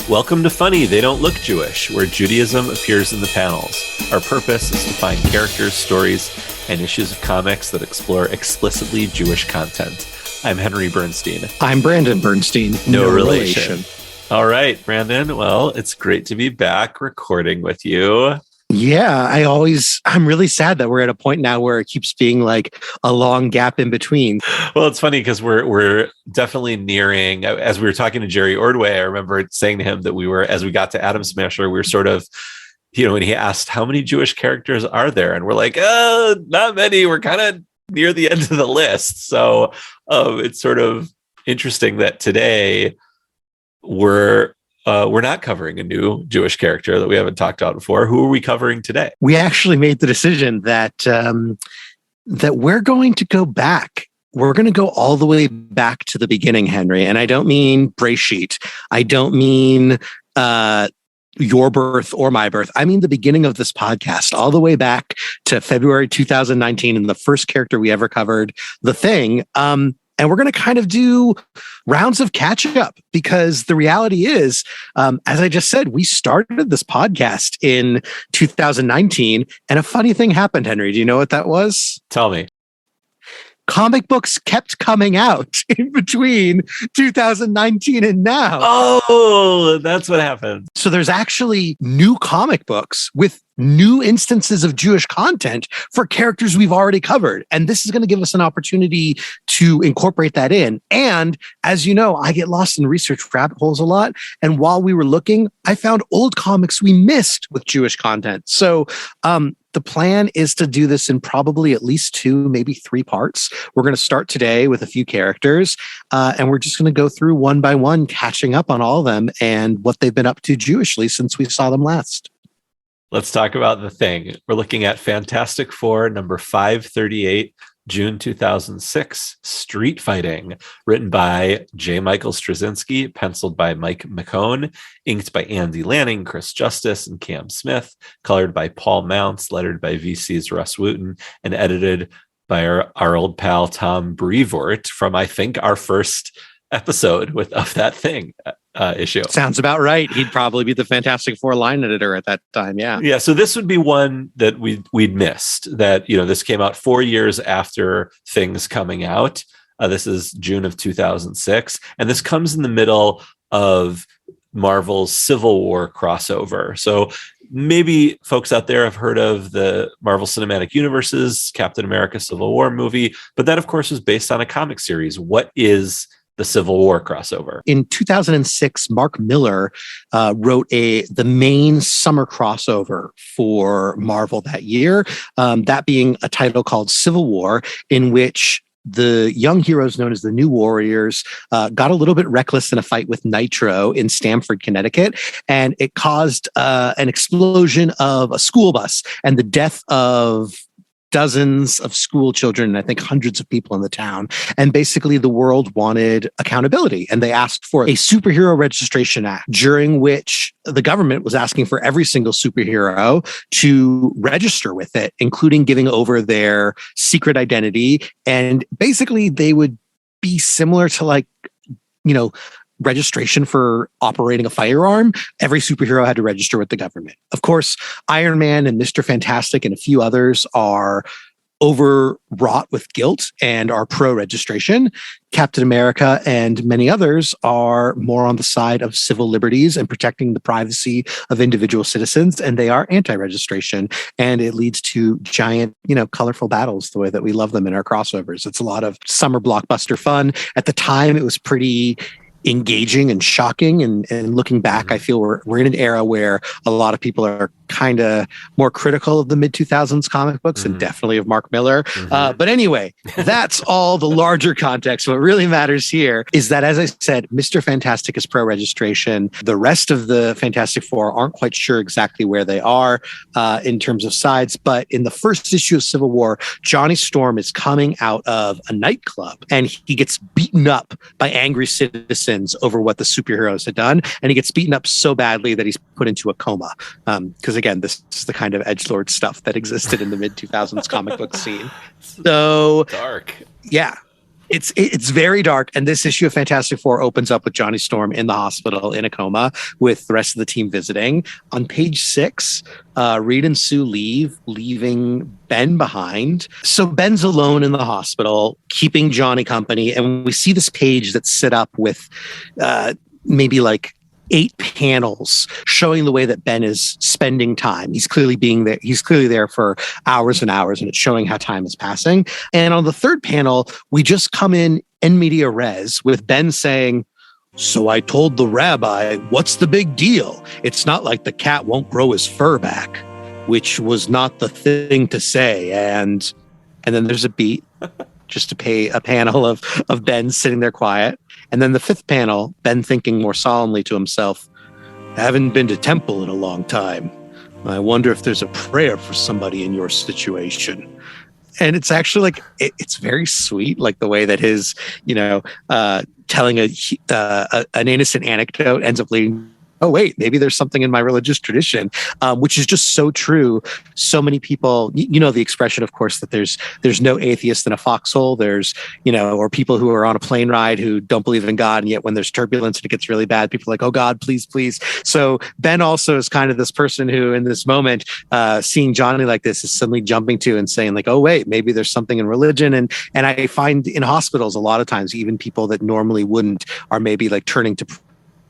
Welcome to Funny, They Don't Look Jewish, where Judaism appears in the panels. Our purpose is to find characters, stories, and issues of comics that explore explicitly Jewish content. I'm Henry Bernstein. I'm Brandon Bernstein. No relation. All right, Brandon. Well, it's great to be back recording with you. Yeah, I'm really sad that we're at a point now where it keeps being like a long gap in between. Well, it's funny because we're definitely nearing, as we were talking to Jerry Ordway, I remember saying to him that as we got to Atom Smasher, we were sort of, when he asked how many Jewish characters are there? And we're like, not many. We're kind of near the end of the list. So it's sort of interesting that today we're not covering a new Jewish character that we haven't talked about before. Who are we covering today? We actually made the decision that we're going to go back. We're going to go all the way back to the beginning, Henry. And I don't mean Breshit. I don't mean your birth or my birth. I mean the beginning of this podcast, all the way back to February 2019, and the first character we ever covered, The Thing. And we're going to kind of do rounds of catch up because the reality is, as I just said, we started this podcast in 2019 and a funny thing happened, Henry. Do you know what that was? Tell me. Comic books kept coming out in between 2019 and now. Oh, that's what happened. So there's actually new comic books with new instances of Jewish content for characters we've already covered. And this is going to give us an opportunity to incorporate that in. And as you know, I get lost in research rabbit holes a lot. And while we were looking, I found old comics we missed with Jewish content. So the plan is to do this in probably at least 2, maybe 3 parts. We're going to start today with a few characters, and we're just going to go through one by one, catching up on all of them and what they've been up to Jewishly since we saw them last. Let's talk about The Thing. We're looking at Fantastic Four, number 538, June 2006, Street Fighting, written by J. Michael Straczynski, penciled by Mike McKone, inked by Andy Lanning, Kris Justice, and Cam Smith, colored by Paul Mounts, lettered by VC's Russ Wooton, and edited by our old pal Tom Brevoort from, I think, our first episode of That Thing issue. Sounds about right. He'd probably be the Fantastic Four line editor at that time. Yeah. So this would be one that we'd missed. That this came out 4 years after Things coming out. This is June of 2006, and this comes in the middle of Marvel's Civil War crossover. So maybe folks out there have heard of the Marvel Cinematic Universe's Captain America Civil War movie, but that of course was based on a comic series. What is the Civil War crossover? In 2006, Mark Millar wrote the main summer crossover for Marvel that year, that being a title called Civil War, in which the young heroes known as the New Warriors got a little bit reckless in a fight with Nitro in Stamford, Connecticut, and it caused an explosion of a school bus and the death of dozens of school children, and I think hundreds of people in the town. And basically the world wanted accountability, and they asked for a superhero registration act, during which the government was asking for every single superhero to register with it, including giving over their secret identity. And basically they would be similar to registration for operating a firearm. Every superhero had to register with the government. Of course, Iron Man and Mr. Fantastic and a few others are overwrought with guilt and are pro-registration. Captain America and many others are more on the side of civil liberties and protecting the privacy of individual citizens, and they are anti-registration. And it leads to giant, colorful battles the way that we love them in our crossovers. It's a lot of summer blockbuster fun. At the time, it was pretty engaging and shocking, and looking back, I feel we're in an era where a lot of people are kind of more critical of the mid-2000s comic books and definitely of Mark Millar. But anyway, that's all the larger context. What really matters here is that, as I said, Mr. Fantastic is pro-registration. The rest of the Fantastic Four aren't quite sure exactly where they are in terms of sides. But in the first issue of Civil War, Johnny Storm is coming out of a nightclub and he gets beaten up by angry citizens over what the superheroes had done. And he gets beaten up so badly that he's put into a coma. Because again, this is the kind of edgelord stuff that existed in the mid-2000s comic book scene. So dark. Yeah. It's very dark, and this issue of Fantastic Four opens up with Johnny Storm in the hospital in a coma with the rest of the team visiting. On page 6, Reed and Sue leaving Ben behind. So Ben's alone in the hospital, keeping Johnny company, and we see this page that's set up with maybe like 8 panels showing the way that Ben is spending time. He's clearly there for hours and hours, and it's showing how time is passing. And on the 3rd panel, we just come in media res with Ben saying, "So I told the rabbi, what's the big deal? It's not like the cat won't grow his fur back," which was not the thing to say. And then there's a beat just to pay a panel of Ben sitting there quiet. And then the 5th panel, Ben thinking more solemnly to himself, "Haven't been to temple in a long time. I wonder if there's a prayer for somebody in your situation." And it's actually like, it's very sweet, like the way that his, telling an innocent anecdote ends up leading, oh, wait, maybe there's something in my religious tradition, which is just so true. So many people, the expression, of course, that there's no atheist in a foxhole. There's, or people who are on a plane ride who don't believe in God. And yet when there's turbulence and it gets really bad, people are like, "Oh, God, please, please." So Ben also is kind of this person who in this moment, seeing Johnny like this, is suddenly jumping to and saying like, "Oh, wait, maybe there's something in religion." And I find in hospitals, a lot of times, even people that normally wouldn't are maybe like turning to,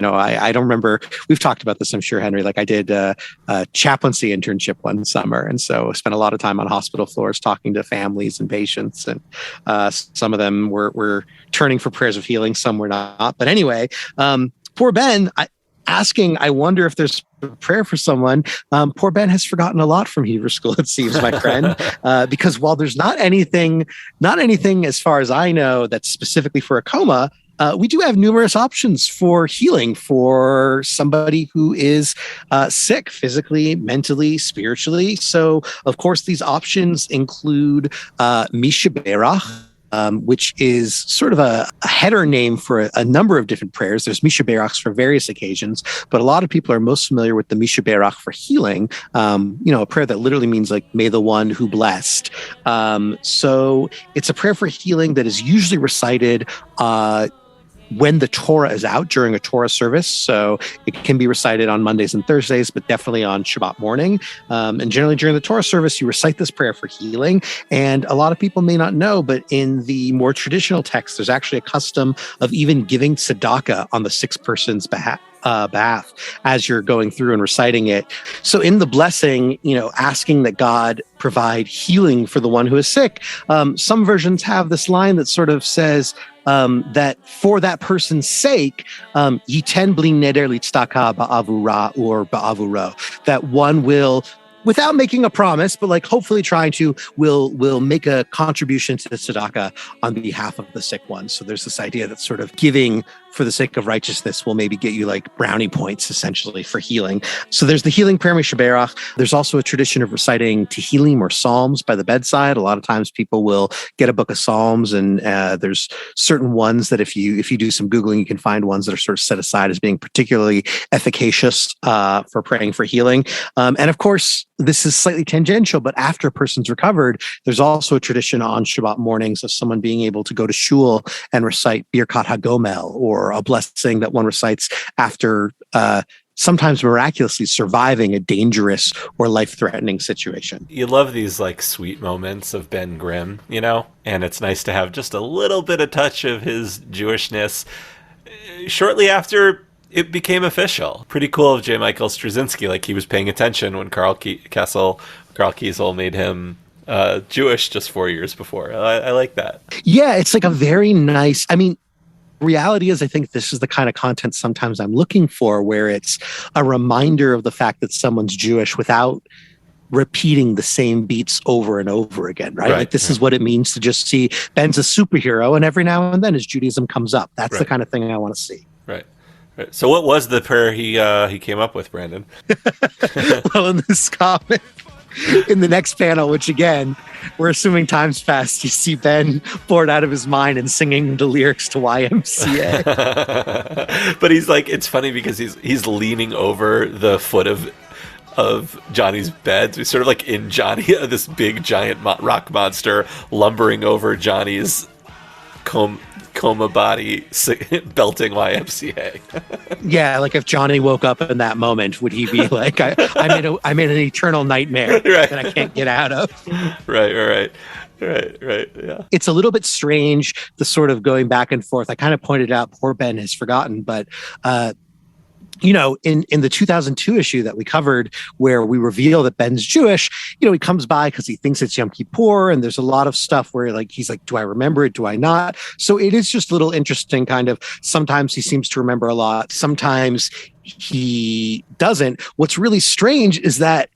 I don't remember. We've talked about this, I'm sure, Henry. Like I did a chaplaincy internship one summer. And so I spent a lot of time on hospital floors talking to families and patients. And some of them were turning for prayers of healing. Some were not. But anyway, poor Ben, I wonder if there's a prayer for someone. Poor Ben has forgotten a lot from Hebrew school, it seems, my friend, because while there's not anything as far as I know that's specifically for a coma, we do have numerous options for healing for somebody who is sick physically, mentally, spiritually. So, of course, these options include Mishaberach, which is sort of a header name for a number of different prayers. There's Mishaberachs for various occasions, but a lot of people are most familiar with the Mishaberach for healing, a prayer that literally means like, "May the one who blessed." So it's a prayer for healing that is usually recited when the Torah is out during a Torah service. So it can be recited on Mondays and Thursdays, but definitely on Shabbat morning. And generally during the Torah service, you recite this prayer for healing. And a lot of people may not know, but in the more traditional text, there's actually a custom of even giving tzedakah on the sick person's behalf as you're going through and reciting it. So in the blessing, asking that God provide healing for the one who is sick. Some versions have this line that sort of says that for that person's sake, yiten bli neder litzdaka ba'avura or ba'avuro, that one will, without making a promise, but like hopefully trying to, will make a contribution to the tzedakah on behalf of the sick one. So there's this idea that sort of giving for the sake of righteousness will maybe get you like brownie points essentially for healing. So there's the healing prayer Mishaberach. There's also a tradition of reciting Tehillim or Psalms by the bedside. A lot of times people will get a book of Psalms, and there's certain ones that if you do some Googling, you can find ones that are sort of set aside as being particularly efficacious for praying for healing. And of course, this is slightly tangential, but after a person's recovered, there's also a tradition on Shabbat mornings of someone being able to go to shul and recite Birkat HaGomel, or a blessing that one recites after sometimes miraculously surviving a dangerous or life-threatening situation. You love these like sweet moments of Ben Grimm, and it's nice to have just a little bit of touch of his Jewishness shortly after it became official. Pretty cool of J. Michael Straczynski, like he was paying attention when Carl Kiesel made him Jewish just 4 years before. I like that. Yeah, it's like a very nice, reality is, I think this is the kind of content sometimes I'm looking for, where it's a reminder of the fact that someone's Jewish without repeating the same beats over and over again, right? Like this is what it means to just see Ben's a superhero, and every now and then his Judaism comes up. That's the kind of thing I want to see. Right. So what was the prayer he came up with, Brandon? Well, in this comic, in the next panel, which again, we're assuming time's fast, you see Ben bored out of his mind and singing the lyrics to YMCA. But he's like, it's funny because he's leaning over the foot of Johnny's bed. He's sort of like in Johnny, this big giant rock monster lumbering over Johnny's coma body belting YMCA. Yeah, like if Johnny woke up in that moment, would he be like, I'm in an eternal nightmare Right. that I can't get out of? Right. Yeah. It's a little bit strange, the sort of going back and forth. I kind of pointed out, poor Ben has forgotten, but in the 2002 issue that we covered, where we reveal that Ben's Jewish, he comes by because he thinks it's Yom Kippur, and there's a lot of stuff where he's like, do I remember it? Do I not? So it is just a little interesting, kind of. Sometimes he seems to remember a lot. Sometimes he doesn't. What's really strange is that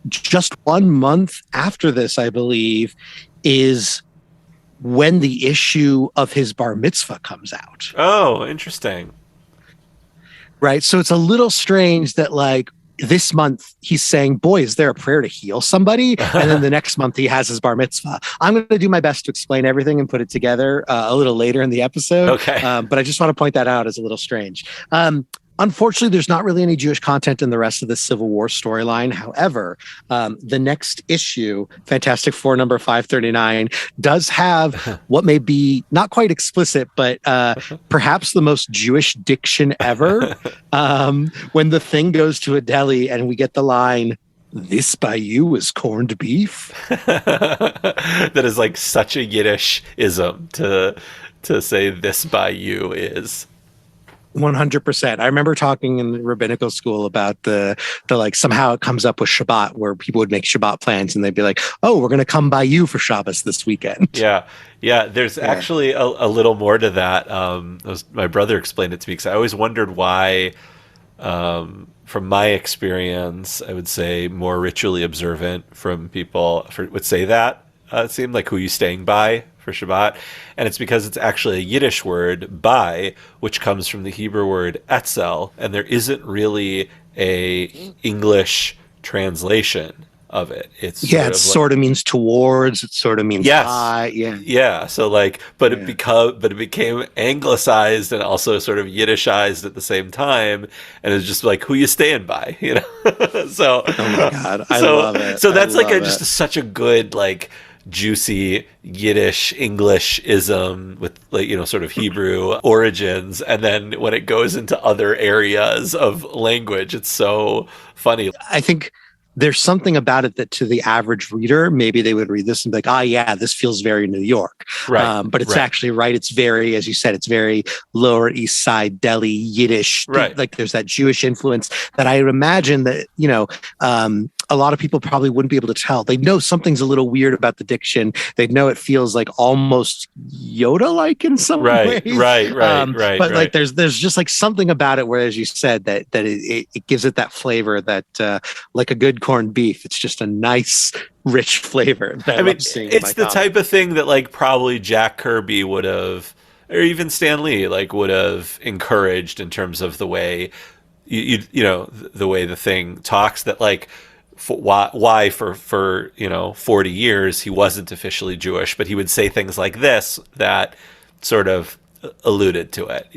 just 1 month after this, I believe, is when the issue of his bar mitzvah comes out. Oh, interesting. Right. So it's a little strange that this month he's saying, boy, is there a prayer to heal somebody? And then the next month he has his bar mitzvah. I'm going to do my best to explain everything and put it together a little later in the episode. Okay. But I just want to point that out as a little strange. Unfortunately, there's not really any Jewish content in the rest of the Civil War storyline. However, the next issue, Fantastic Four number 539, does have what may be not quite explicit, but perhaps the most Jewish diction ever. When the Thing goes to a deli and we get the line, "This by you is corned beef." That is like such a Yiddish-ism to say "this by you" is. 100%. I remember talking in the rabbinical school about the somehow it comes up with Shabbat, where people would make Shabbat plans and they'd be like, "Oh, we're going to come by you for Shabbos this weekend." Yeah. There's actually a little more to that. My brother explained it to me because I always wondered why. From my experience, I would say more ritually observant from people would say that. It seemed like, who you staying by for Shabbat, and it's because it's actually a Yiddish word, by, which comes from the Hebrew word etzel, and there isn't really a English translation of it. It sort of means towards, it sort of means by. Yeah. So it became anglicized and also sort of Yiddishized at the same time, and it's just like, who you staying by, So, oh my God, I love it. So that's such a good juicy Yiddish English-ism with sort of Hebrew origins, and then when it goes into other areas of language, it's so funny. I think there's something about it that to the average reader, maybe they would read this and be like, yeah, this feels very New York. Right. But it's actually right. It's very, as you said, it's very Lower East Side, Delhi, Yiddish. Right. There's that Jewish influence that I would imagine that, a lot of people probably wouldn't be able to tell. They know something's a little weird about the diction. They know it feels like almost Yoda-like in some ways. Right. But there's just something about it where, as you said, that it gives it that flavor that like a good corned beef. It's just a nice, rich flavor. It's the type of thing that probably Jack Kirby would have, or even Stan Lee would have encouraged in terms of the way the way the Thing talks, that why for 40 years he wasn't officially Jewish, but he would say things like this that sort of alluded to it,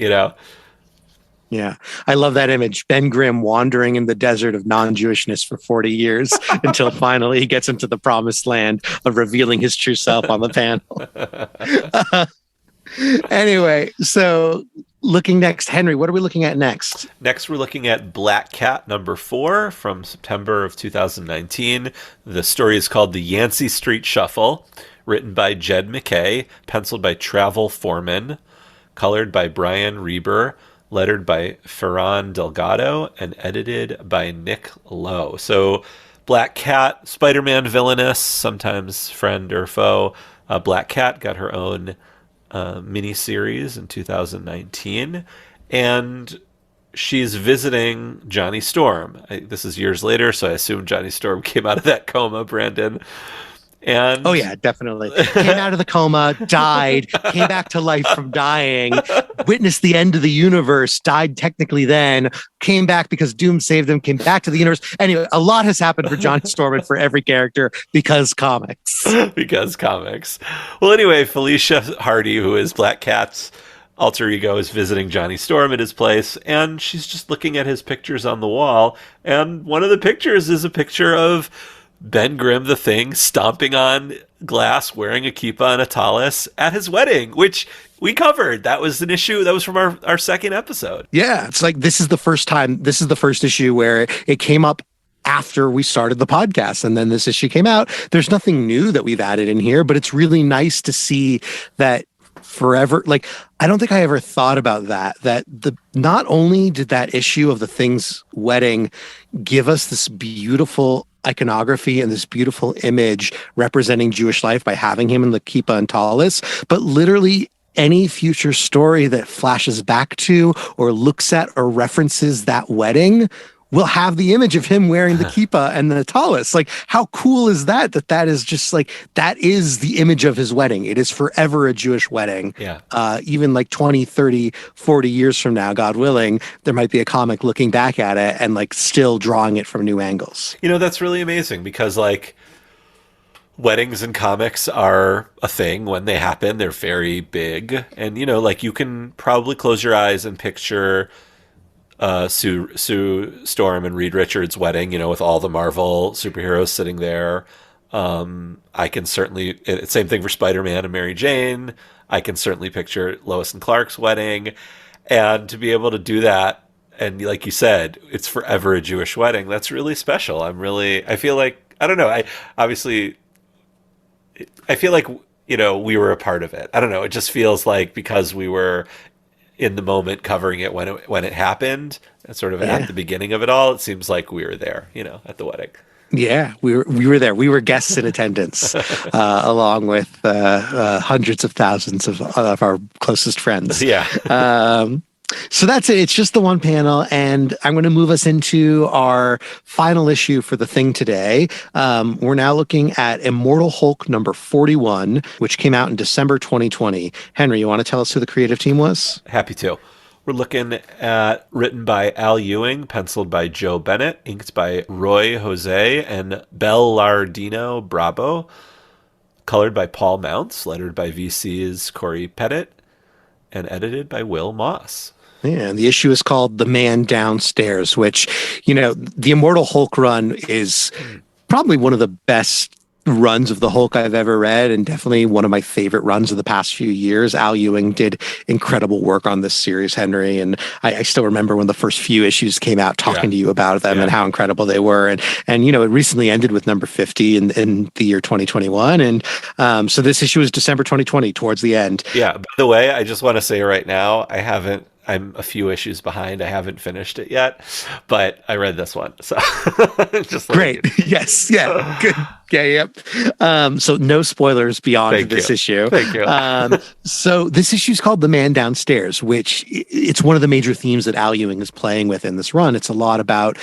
Yeah, I love that image. Ben Grimm wandering in the desert of non-Jewishness for 40 years until finally he gets into the promised land of revealing his true self on the panel. Anyway, so looking next, Henry, what are we looking at next? Next, we're looking at Black Cat number 4 from September of 2019. The story is called The Yancey Street Shuffle, written by Jed McKay, penciled by Travel Foreman, colored by Brian Reber, lettered by Ferran Delgado, and edited by Nick Lowe. So Black Cat, Spider-Man villainous, sometimes friend or foe. Black Cat got her own miniseries in 2019, and she's visiting Johnny Storm. This is years later, so I assume Johnny Storm came out of that coma, Brandon. And oh yeah, definitely. Came out of the coma, died, came back to life from dying, witnessed the end of the universe, died technically then, came back because Doom saved him, came back to the universe. Anyway, a lot has happened for Johnny Storm and for every character because comics. Because comics. Well, anyway, Felicia Hardy, who is Black Cat's alter ego, is visiting Johnny Storm at his place, and she's just looking at his pictures on the wall, and one of the pictures is a picture of Ben Grimm, the Thing, stomping on glass, wearing a kippah and a tallis at his wedding, which we covered. That was an issue. That was from our second episode. Yeah, it's like this is the first issue where it came up after we started the podcast, and then this issue came out. There's nothing new that we've added in here, but it's really nice to see that forever. Like, I don't think I ever thought about that not only did that issue of the Thing's wedding give us this beautiful iconography and this beautiful image representing Jewish life by having him in the kippah and tallis, but literally any future story that flashes back to or looks at or references that wedding will have the image of him wearing the kippah and the tallis. Like, how cool is that? That is just like, that is the image of his wedding. It is forever a Jewish wedding. Yeah. Even like 20, 30, 40 years from now, God willing, there might be a comic looking back at it and like still drawing it from new angles. You know, that's really amazing because like weddings and comics are a thing when they happen. They're very big. And, you know, like you can probably close your eyes and picture Sue Storm and Reed Richards' wedding, you know, with all the Marvel superheroes sitting there. I can certainly, same thing for Spider-Man and Mary Jane. I can certainly picture Lois and Clark's wedding. And to be able to do that, and like you said, it's forever a Jewish wedding. That's really special. I feel like, I don't know. I feel like, you know, we were a part of it. I don't know. It just feels like because we were in the moment covering it when it happened, sort of at the beginning of it all, it seems like we were there, you know, at the wedding. Yeah, we were there. We were guests in attendance, along with hundreds of thousands of our closest friends. Yeah. So that's it. It's just the one panel, and I'm going to move us into our final issue for the Thing today. We're now looking at Immortal Hulk number 41, which came out in December 2020. Henry, you want to tell us who the creative team was? Happy to. We're looking at written by Al Ewing, penciled by Joe Bennett, inked by Roy Jose and Bellardino Bravo, colored by Paul Mounts, lettered by VC's Corey Pettit, and edited by Will Moss. Yeah, and the issue is called The Man Downstairs, which, you know, the Immortal Hulk run is probably one of the best runs of the Hulk I've ever read, and definitely one of my favorite runs of the past few years. Al Ewing did incredible work on this series, Henry, and I still remember when the first few issues came out talking to you about them and how incredible they were. And you know, it recently ended with number 50 in the year 2021. And so this issue is December 2020, towards the end. Yeah, by the way, I just want to say right now, I'm a few issues behind. I haven't finished it yet, but I read this one. So just great. Yes. Yeah. Good. Okay. Yep. So no spoilers beyond this issue. Thank you. So this issue is called The Man Downstairs, which it's one of the major themes that Al Ewing is playing with in this run. It's a lot about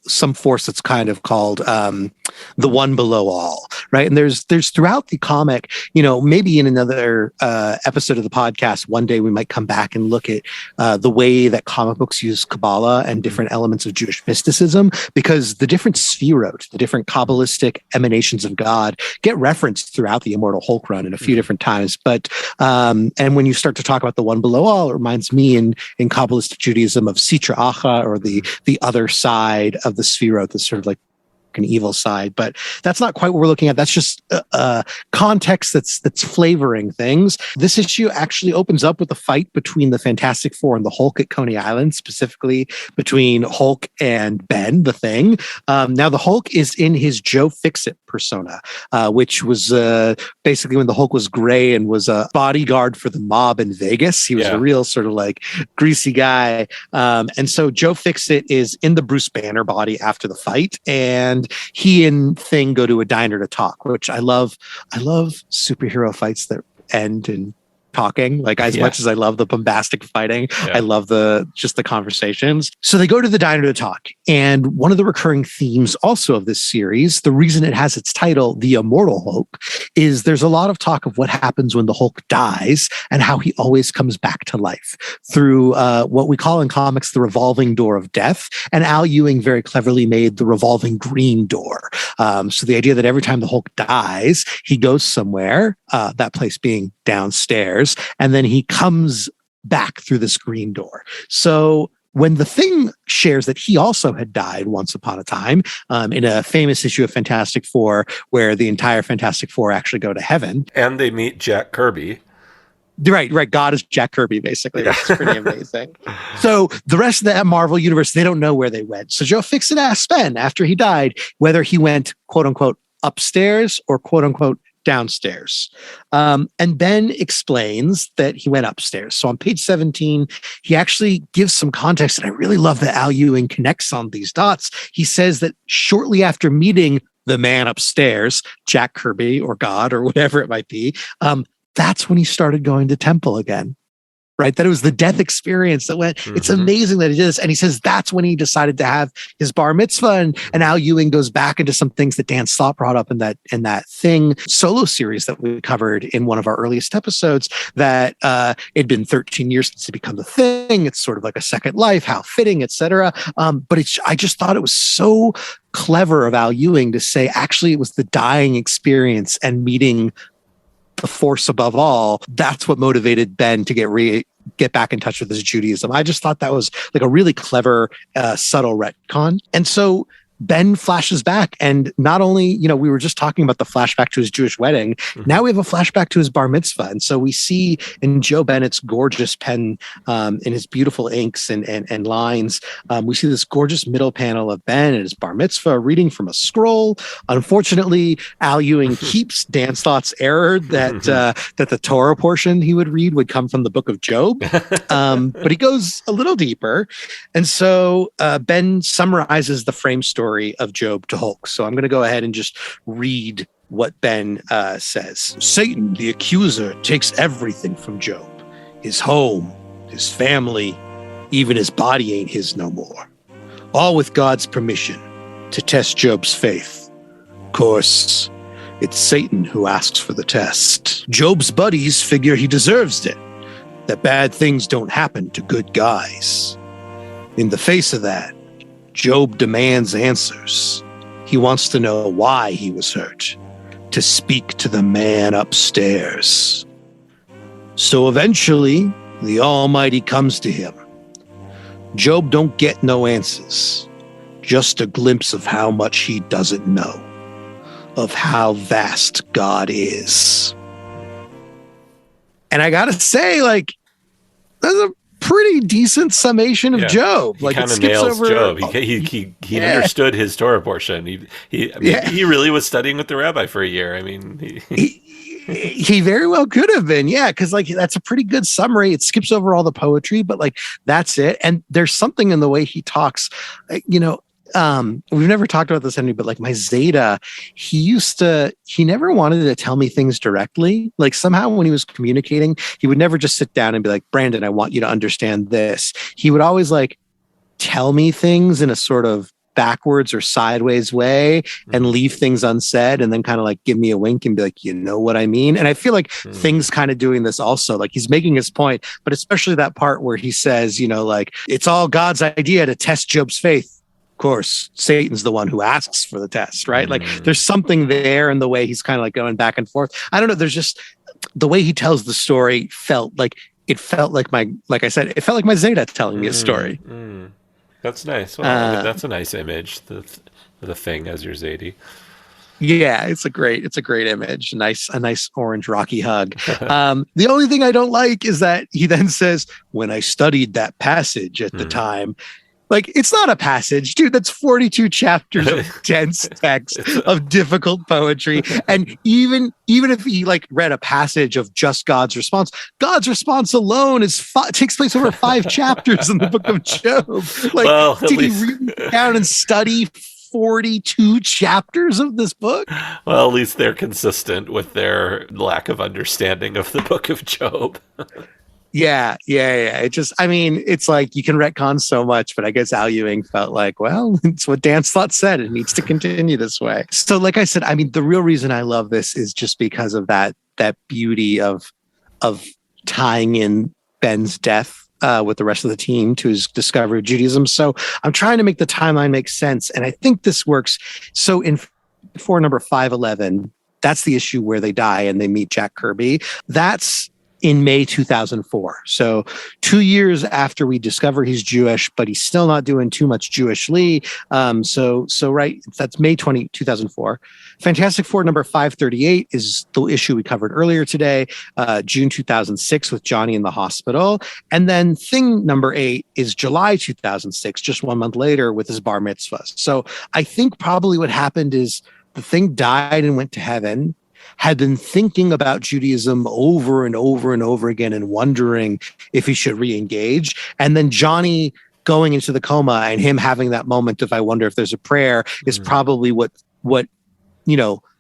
some force that's kind of called the one below all, right? And there's throughout the comic, you know, maybe in another episode of the podcast, one day we might come back and look at the way that comic books use Kabbalah and different elements of Jewish mysticism, because the different sefirot, the different Kabbalistic emanations of God, get referenced throughout the Immortal Hulk run in a few different times. But and when you start to talk about the one below all, it reminds me in Kabbalistic Judaism of Sitra Acha, or the other side of the sefirot, the sort of like an evil side. But that's not quite what we're looking at. That's just context that's flavoring things. This issue actually opens up with a fight between the Fantastic Four and the Hulk at Coney Island, specifically between Hulk and Ben, the Thing. Now the Hulk is in his Joe Fixit persona, which was basically when the Hulk was gray and was a bodyguard for the mob in Vegas. He was a real sort of like greasy guy. And so Joe Fixit is in the Bruce Banner body after the fight, and he and Thing go to a diner to talk, which I love superhero fights that end in talking. Like, as much as I love the bombastic fighting, I love the conversations. So they go to the diner to talk. And one of the recurring themes also of this series, the reason it has its title, The Immortal Hulk, is there's a lot of talk of what happens when the Hulk dies and how he always comes back to life through what we call in comics the revolving door of death. And Al Ewing very cleverly made the revolving green door. So the idea that every time the Hulk dies, he goes somewhere, that place being downstairs, and then he comes back through this green door. So when the Thing shares that he also had died once upon a time in a famous issue of Fantastic Four where the entire Fantastic Four actually go to heaven. And they meet Jack Kirby. Right. God is Jack Kirby, basically. Yeah. Which is pretty amazing. So the rest of the Marvel universe, they don't know where they went. So Joe Fixit asked Ben after he died whether he went, quote unquote, upstairs or quote unquote downstairs. And Ben explains that he went upstairs. So on page 17, he actually gives some context. And I really love that Al Ewing connects on these dots. He says that shortly after meeting the man upstairs, Jack Kirby or God or whatever it might be, that's when he started going to temple again, right? That it was the death experience that went, it's amazing that he did this. And he says that's when he decided to have his bar mitzvah. And Al Ewing goes back into some things that Dan Slott brought up in that Thing solo series that we covered in one of our earliest episodes, that it'd been 13 years since he become the Thing. It's sort of like a second life, how fitting, etc. But I just thought it was so clever of Al Ewing to say, actually, it was the dying experience and meeting the force above all. That's what motivated Ben to get back in touch with his Judaism. I just thought that was like a really clever, subtle retcon. And so Ben flashes back, and not only, we were just talking about the flashback to his Jewish wedding. Now we have a flashback to his bar mitzvah. And so we see in Joe Bennett's gorgeous pen, in his beautiful inks and lines, we see this gorgeous middle panel of Ben at his bar mitzvah reading from a scroll. Unfortunately, Al Ewing keeps Dan Slott's error that the Torah portion he would read would come from the book of Job. But he goes a little deeper. And so Ben summarizes the frame story of Job to Hulk. So I'm going to go ahead and just read what Ben says. Satan, the accuser, takes everything from Job. His home, his family, even his body ain't his no more. All with God's permission to test Job's faith. Of course, it's Satan who asks for the test. Job's buddies figure he deserves it, that bad things don't happen to good guys. In the face of that, Job demands answers. He wants to know why he was hurt, to speak to the man upstairs. So eventually, the Almighty comes to him. Job don't get no answers, just a glimpse of how much he doesn't know, of how vast God is. And I gotta say, that's a pretty decent summation of Job. He kind of nails Job. He understood his Torah portion. He really was studying with the rabbi for a year. I mean, he very well could have been, because that's a pretty good summary. It skips over all the poetry, but that's it. And there's something in the way he talks. We've never talked about this, Henry, but my Zeta, he never wanted to tell me things directly. Somehow when he was communicating, he would never just sit down and be like, Brandon, I want you to understand this. He would always tell me things in a sort of backwards or sideways way and leave things unsaid, and then kind of give me a wink and be like, you know what I mean? And I feel like Thing's kind of doing this also. He's making his point, but especially that part where he says, it's all God's idea to test Job's faith. Of course, Satan's the one who asks for the test, right? There's something there in the way he's kind of going back and forth. I don't know. There's just the way he tells the story it felt like my Zeta telling me a story. That's nice. Well, that's a nice image. The Thing as your Zadie. Yeah, it's a great image. A nice orange rocky hug. The only thing I don't like is that he then says, when I studied that passage at the time, it's not a passage, dude. That's 42 chapters of dense text of difficult poetry. And even if he read a passage of just God's response alone takes place over 5 chapters in the book of Job. Did he really sit down and study 42 chapters of this book? Well, at least they're consistent with their lack of understanding of the book of Job. Yeah. It just, it's you can retcon so much, but I guess Al Ewing felt well, it's what Dan Slott said. It needs to continue this way. So like I said, the real reason I love this is just because of that beauty of tying in Ben's death with the rest of the team to his discovery of Judaism. So I'm trying to make the timeline make sense. And I think this works. So for number 511, that's the issue where they die and they meet Jack Kirby. That's in May 2004. So 2 years after we discover he's Jewish, but he's still not doing too much Jewishly. So right, that's May 2004. Fantastic Four number 538 is the issue we covered earlier today, June 2006 with Johnny in the hospital. And then Thing number 8 is July 2006, just 1 month later with his bar mitzvah. So I think probably what happened is the Thing died and went to heaven, had been thinking about Judaism over and over and over again and wondering if he should re-engage. And then Johnny going into the coma and him having that moment of, I wonder if there's a prayer, is probably what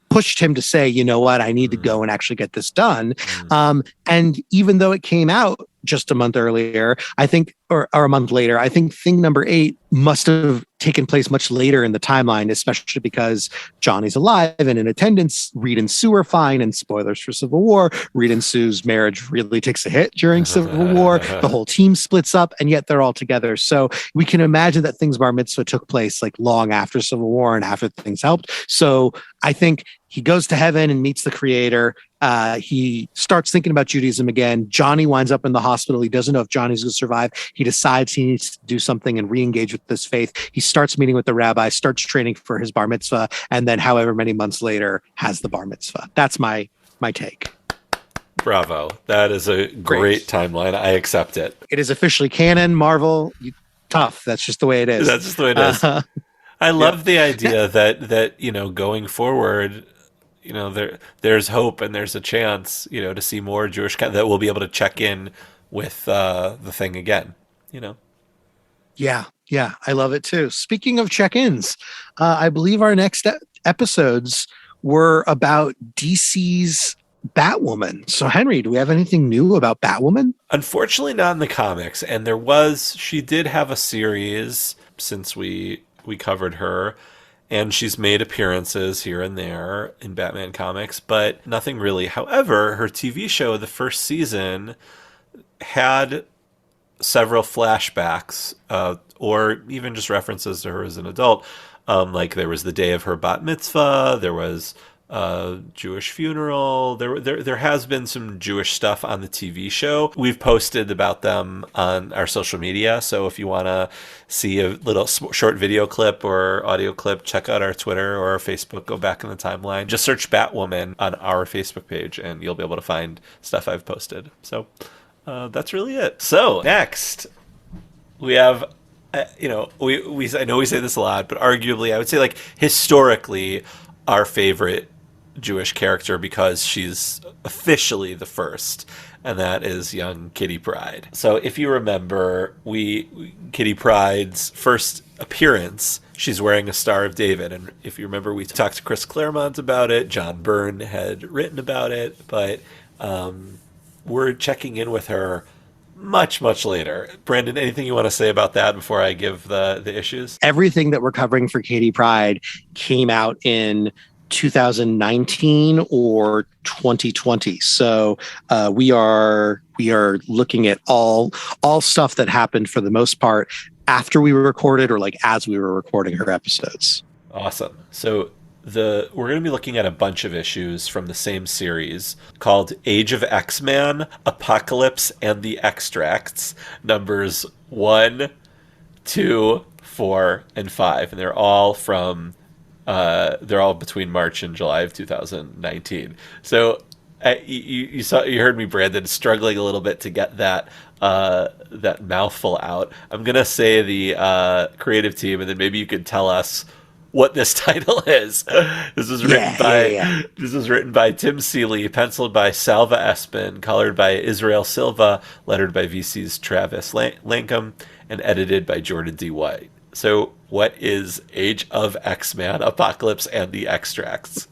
pushed him to say, you know what, I need to go and actually get this done. And even though it came out just a month earlier, I think, or a month later, I think Thing number 8 must have taken place much later in the timeline, especially because Johnny's alive and in attendance. Reed and Sue are fine, and spoilers for Civil War, Reed and Sue's marriage really takes a hit during Civil War. The whole team splits up, and yet they're all together. So we can imagine that Thing's bar mitzvah took place like long after Civil War and after things helped. So I think he goes to heaven and meets the creator. He starts thinking about Judaism again. Johnny winds up in the hospital. He doesn't know if Johnny's going to survive. He decides he needs to do something and re-engage with this faith. He starts meeting with the rabbi, starts training for his bar mitzvah, and then however many months later has the bar mitzvah. That's my take. Bravo. That is a great timeline. I accept it. It is officially canon. Marvel, tough. That's just the way it is. That's just the way it is. I love the idea that going forward, there's hope and there's a chance, to see more Jewish that we'll be able to check in with the Thing again, Yeah, I love it too. Speaking of check-ins, I believe our next episodes were about DC's Batwoman. So Henry, do we have anything new about Batwoman? Unfortunately not in the comics. And she did have a series since we covered her. And she's made appearances here and there in Batman comics, but nothing really. However, her TV show, the first season, had several flashbacks, or even just references to her as an adult. Like there was the day of her bat mitzvah, there was a Jewish funeral. There has been some Jewish stuff on the TV show. We've posted about them on our social media. So if you want to see a little short video clip or audio clip, check out our Twitter or our Facebook, go back in the timeline. Just search Batwoman on our Facebook page and you'll be able to find stuff I've posted. So that's really it. So next we have, I know we say this a lot, but arguably I would say like historically our favorite Jewish character because she's officially the first, and that is young Kitty Pryde. So if you remember, Kitty Pryde's first appearance, she's wearing a Star of David, and if you remember, we talked to Chris Claremont about it. John Byrne had written about it, but we're checking in with her much later. Brandon, anything you want to say about that before I give the issues? Everything that we're covering for Kitty Pryde came out in 2019 or 2020. So we are looking at all stuff that happened for the most part after we were recorded or like as we were recording her episodes. Awesome. So we're going to be looking at a bunch of issues from the same series called Age of X-Man, Apocalypse, and the Extracts, numbers 1, 2, 4, and 5. And they're all between March and July of 2019. So you heard me, Brandon, struggling a little bit to get that mouthful out. I'm going to say the creative team, and then maybe you could tell us what this title is. This was written by Tim Seeley, penciled by Salva Espin, colored by Israel Silva, lettered by VC's Travis Lankham, and edited by Jordan D. White. So what is Age of X-Man, Apocalypse, and the Extracts?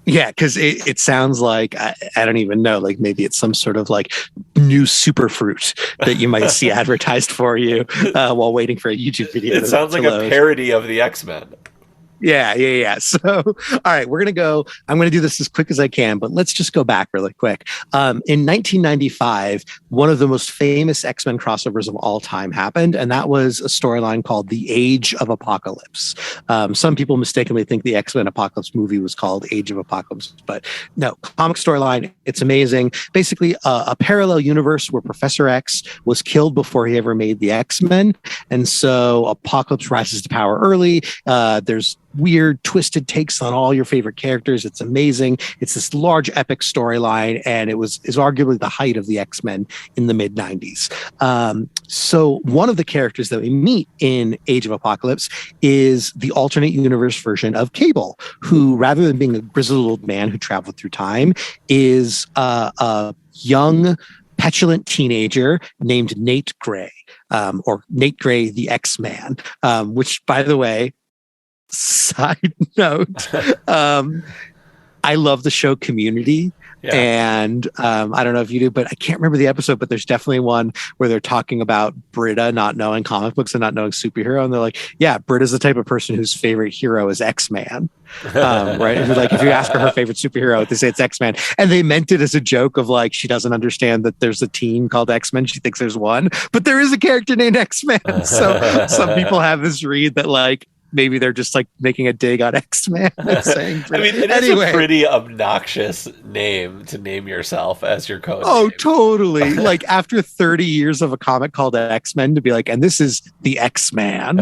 Yeah, because it sounds like, I don't even know, like maybe it's some sort of like new superfruit that you might see advertised for you while waiting for a YouTube video. It sounds like a parody of the X-Men. Yeah. So, all right, I'm going to do this as quick as I can, but let's just go back really quick. In 1995, one of the most famous X-Men crossovers of all time happened, and that was a storyline called The Age of Apocalypse. Some people mistakenly think the X-Men Apocalypse movie was called Age of Apocalypse, but no, comic storyline. It's amazing. Basically, a parallel universe where Professor X was killed before he ever made the X-Men, and so Apocalypse rises to power early. There's weird, twisted takes on all your favorite characters. It's amazing. It's this large, epic storyline, and is arguably the height of the X-Men in the mid 90s. So one of the characters that we meet in Age of Apocalypse is the alternate universe version of Cable, who, rather than being a grizzled old man who traveled through time, is a young, petulant teenager named Nate Gray, or Nate Gray, the X-Man, which, by the way, side note, I love the show Community. Yeah. And I don't know if you do, but I can't remember the episode, but there's definitely one where they're talking about Britta not knowing comic books and not knowing superhero. And they're like, yeah, Britta's the type of person whose favorite hero is X-Man. Right. And like, if you ask her favorite superhero, they say it's X-Man. And they meant it as a joke of like, she doesn't understand that there's a team called X-Men. She thinks there's one, but there is a character named X-Man. So some people have this read that like, maybe they're just like making a dig on X-Men and saying, I mean, it is a pretty obnoxious name to name yourself as your code name. Totally. Like after 30 years of a comic called X-Men to be like, and this is the X-Man.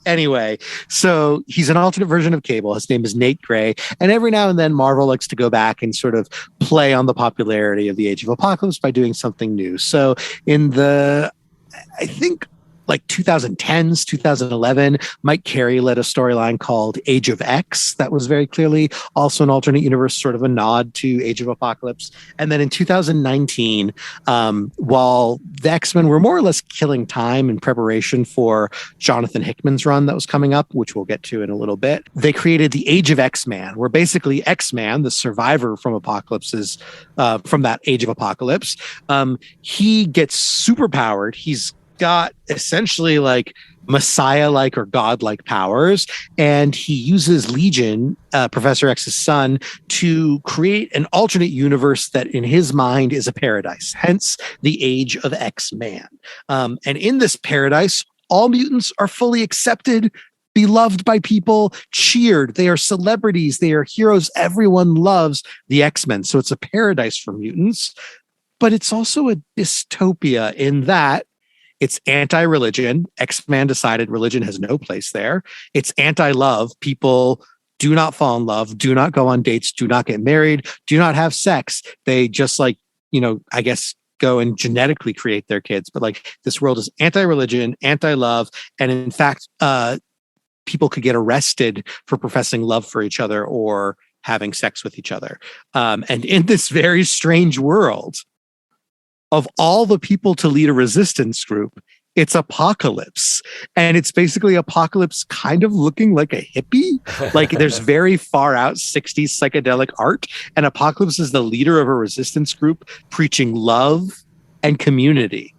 Anyway. So he's an alternate version of Cable. His name is Nate Gray. And every now and then Marvel likes to go back and sort of play on the popularity of the Age of Apocalypse by doing something new. So in I think like 2010s, 2011, Mike Carey led a storyline called Age of X. That was very clearly also an alternate universe, sort of a nod to Age of Apocalypse. And then in 2019, while the X-Men were more or less killing time in preparation for Jonathan Hickman's run that was coming up, which we'll get to in a little bit, they created the Age of X-Man, where basically X-Man, the survivor from Apocalypse's, from that Age of Apocalypse, he gets superpowered. He's got essentially like Messiah-like or God-like powers, and he uses Legion, Professor X's son, to create an alternate universe that in his mind is a paradise, hence the Age of X-Man. And in this paradise, all mutants are fully accepted, beloved by people, cheered. They are celebrities. They are heroes. Everyone loves the X-Men. So it's a paradise for mutants, but it's also a dystopia in that it's anti-religion. X-Man decided religion has no place there. It's anti-love. People do not fall in love, do not go on dates, do not get married, do not have sex. They just I guess go and genetically create their kids. But like this world is anti-religion, anti-love. And in fact, people could get arrested for professing love for each other or having sex with each other. And in this very strange world, of all the people to lead a resistance group, it's Apocalypse. And it's basically Apocalypse kind of looking like a hippie. Like there's very far out 60s psychedelic art. And Apocalypse is the leader of a resistance group preaching love and community.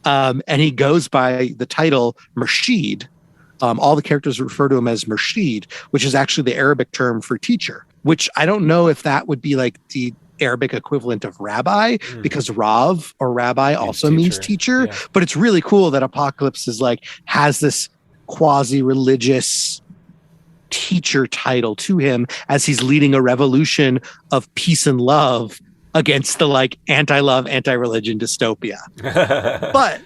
And he goes by the title Murshid. All the characters refer to him as Murshid, which is actually the Arabic term for teacher, which I don't know if that would be like the Arabic equivalent of rabbi, because Rav or rabbi also means teacher. Yeah. But it's really cool that Apocalypse is like has this quasi-religious teacher title to him as he's leading a revolution of peace and love against the like anti-love, anti-religion dystopia. But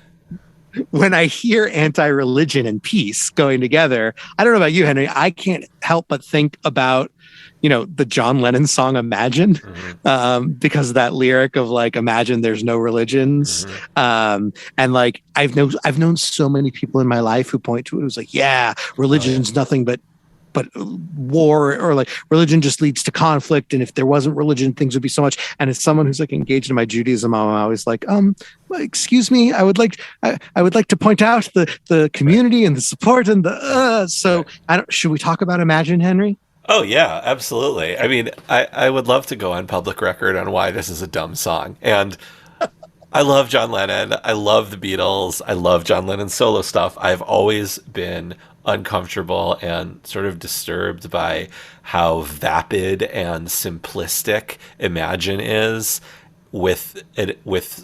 when I hear anti-religion and peace going together, I don't know about you, Henry, I can't help but think about the John Lennon song Imagine, because of that lyric of like, imagine there's no religions. And like, I've known so many people in my life who point to it. It was like, yeah, religion's nothing but war, or like religion just leads to conflict. And if there wasn't religion, things would be so much. And as someone who's like engaged in my Judaism, I'm always like, excuse me, I would like to point out the community and the support and should we talk about Imagine, Henry? Oh, yeah, absolutely. I mean, I would love to go on public record on why this is a dumb song. And I love John Lennon. I love the Beatles. I love John Lennon's solo stuff. I've always been uncomfortable and sort of disturbed by how vapid and simplistic Imagine is, with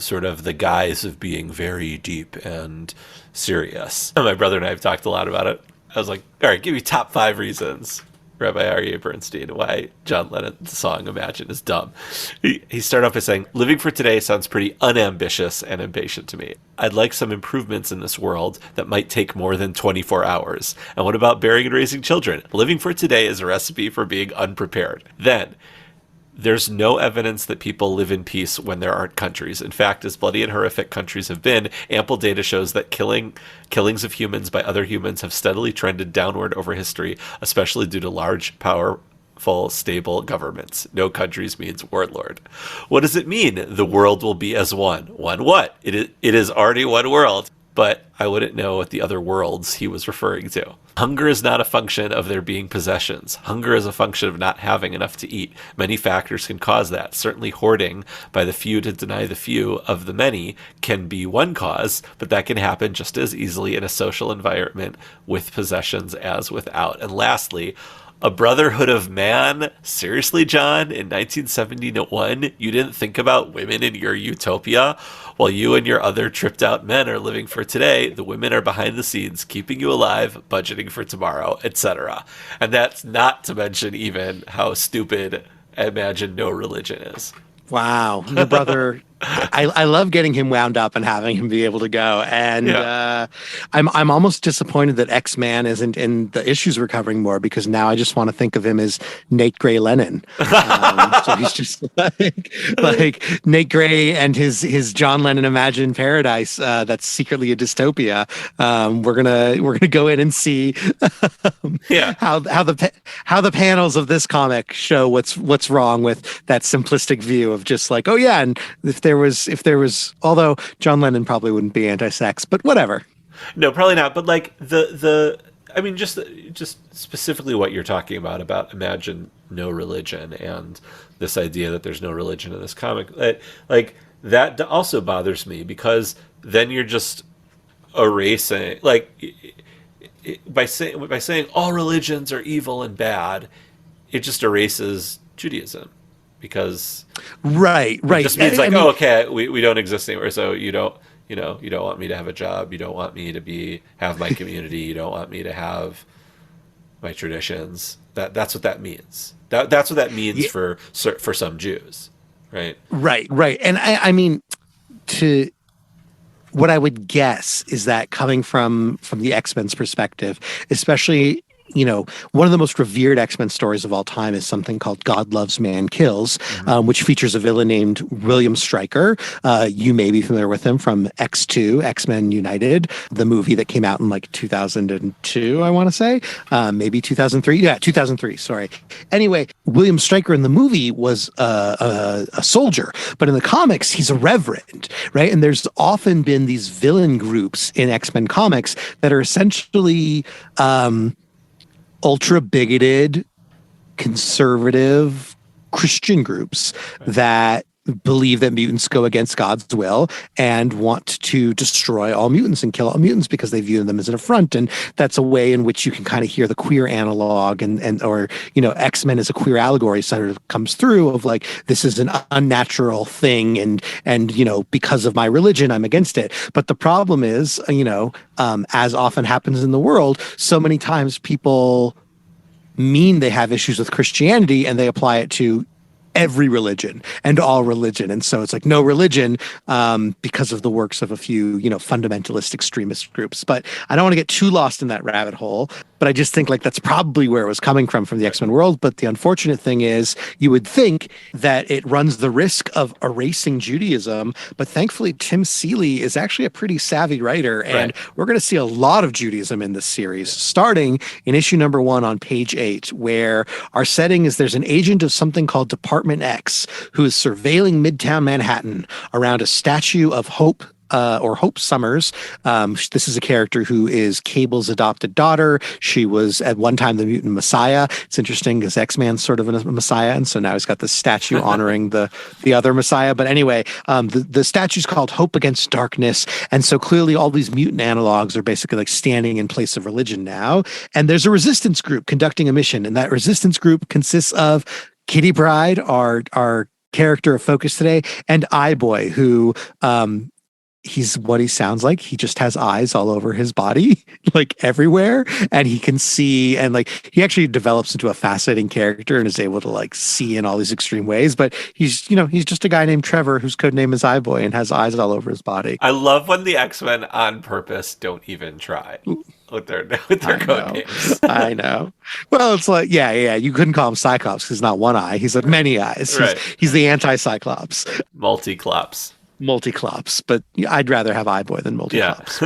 sort of the guise of being very deep and serious. My brother and I have talked a lot about it. I was like, all right, give me top 5 reasons, Rabbi Aryeh Bernstein, why John Lennon's song Imagine is dumb. He started off by saying, living for today sounds pretty unambitious and impatient to me. I'd like some improvements in this world that might take more than 24 hours. And what about bearing and raising children? Living for today is a recipe for being unprepared. Then, there's no evidence that people live in peace when there aren't countries. In fact, as bloody and horrific countries have been, ample data shows that killings of humans by other humans have steadily trended downward over history, especially due to large, powerful, stable governments. No countries means warlord. What does it mean? The world will be as one. One what? It is already one world. But I wouldn't know what the other worlds he was referring to. Hunger is not a function of there being possessions. Hunger is a function of not having enough to eat. Many factors can cause that. Certainly hoarding by the few to deny the few of the many can be one cause, but that can happen just as easily in a social environment with possessions as without. And lastly, a brotherhood of man? Seriously, John? In 1971, you didn't think about women in your utopia? While you and your other tripped out men are living for today, the women are behind the scenes, keeping you alive, budgeting for tomorrow, etc. And that's not to mention even how stupid Imagine No Religion is. Wow. Your brother, I love getting him wound up and having him be able to go. And I'm almost disappointed that X-Man isn't in the issues we're covering more, because now I just want to think of him as Nate Gray Lennon. So he's just like Nate Gray and his John Lennon Imagine Paradise that's secretly a dystopia. We're gonna go in and see how the panels of this comic show what's wrong with that simplistic view of just like, oh yeah, and if there was, although John Lennon probably wouldn't be anti-sex, but whatever. No, probably not. But like I mean, just specifically what you're talking about Imagine No Religion and this idea that there's no religion in this comic, like that also bothers me, because then you're just erasing, like, by saying all religions are evil and bad, it just erases Judaism. Because right it just means like, oh, okay, we don't exist anymore. So you don't want me to have a job. You don't want me to have my community. You don't want me to have my traditions. That's what that means. That's what that means for some Jews, right? Right. And I mean, what I would guess is that coming from the X-Men's perspective, especially, you know, one of the most revered X-Men stories of all time is something called God Loves, Man Kills, which features a villain named William Stryker. You may be familiar with him from X2, X-Men United, the movie that came out in like 2002, I want to say. Maybe 2003. Yeah, 2003, sorry. Anyway, William Stryker in the movie was a soldier, but in the comics, he's a reverend, right? And there's often been these villain groups in X-Men comics that are essentially ultra bigoted, conservative Christian groups that believe that mutants go against God's will and want to destroy all mutants and kill all mutants because they view them as an affront. And that's a way in which you can kind of hear the queer analog or, you know, X-Men as a queer allegory sort of comes through of like, this is an unnatural thing. And, you know, because of my religion, I'm against it. But the problem is, you know, as often happens in the world, so many times people mean they have issues with Christianity and they apply it to every religion and all religion. And so it's like no religion because of the works of a few, you know, fundamentalist extremist groups. But I don't want to get too lost in that rabbit hole. But I just think like that's probably where it was coming from the X-Men world. But the unfortunate thing is you would think that it runs the risk of erasing Judaism. But thankfully, Tim Seeley is actually a pretty savvy writer. And we're going to see a lot of Judaism in this series, starting in issue number 1 on page 8, where our setting is there's an agent of something called Department X who is surveilling Midtown Manhattan around a statue of Hope or Hope Summers. This is a character who is Cable's adopted daughter. She was at one time the mutant messiah. It's interesting because X-Man's sort of a messiah, and so now he's got this statue honoring the other messiah. But anyway, the statue's called Hope Against Darkness, and so clearly all these mutant analogs are basically like standing in place of religion now. And there's a resistance group conducting a mission, and that resistance group consists of Kitty Pryde, our character of focus today, and iBoy, who he's what he sounds like. He just has eyes all over his body, like everywhere, and he can see, and like he actually develops into a fascinating character and is able to like see in all these extreme ways. But he's just a guy named Trevor whose code name is iBoy and has eyes all over his body. I love when the X-Men on purpose don't even try with their code names. I know. Well, it's like, yeah. You couldn't call him Cyclops because he's not one eye. He's like many eyes. Right. He's the anti-Cyclops. Multiclops. But I'd rather have iBoy than Multiclops.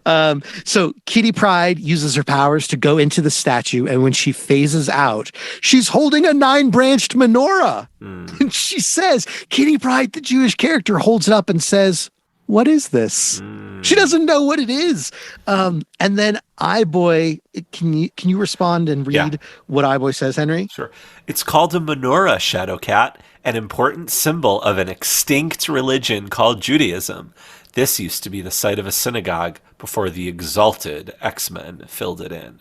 Yeah. But so Kitty Pryde uses her powers to go into the statue, and when she phases out, she's holding a 9-branched menorah. And she says, Kitty Pryde, the Jewish character, holds it up and says, "What is this?" She doesn't know what it is. And then iBoy, can you respond and read what iBoy says, Henry? Sure. It's called a menorah, Shadowcat, an important symbol of an extinct religion called Judaism. This used to be the site of a synagogue before the exalted X-Men filled it in.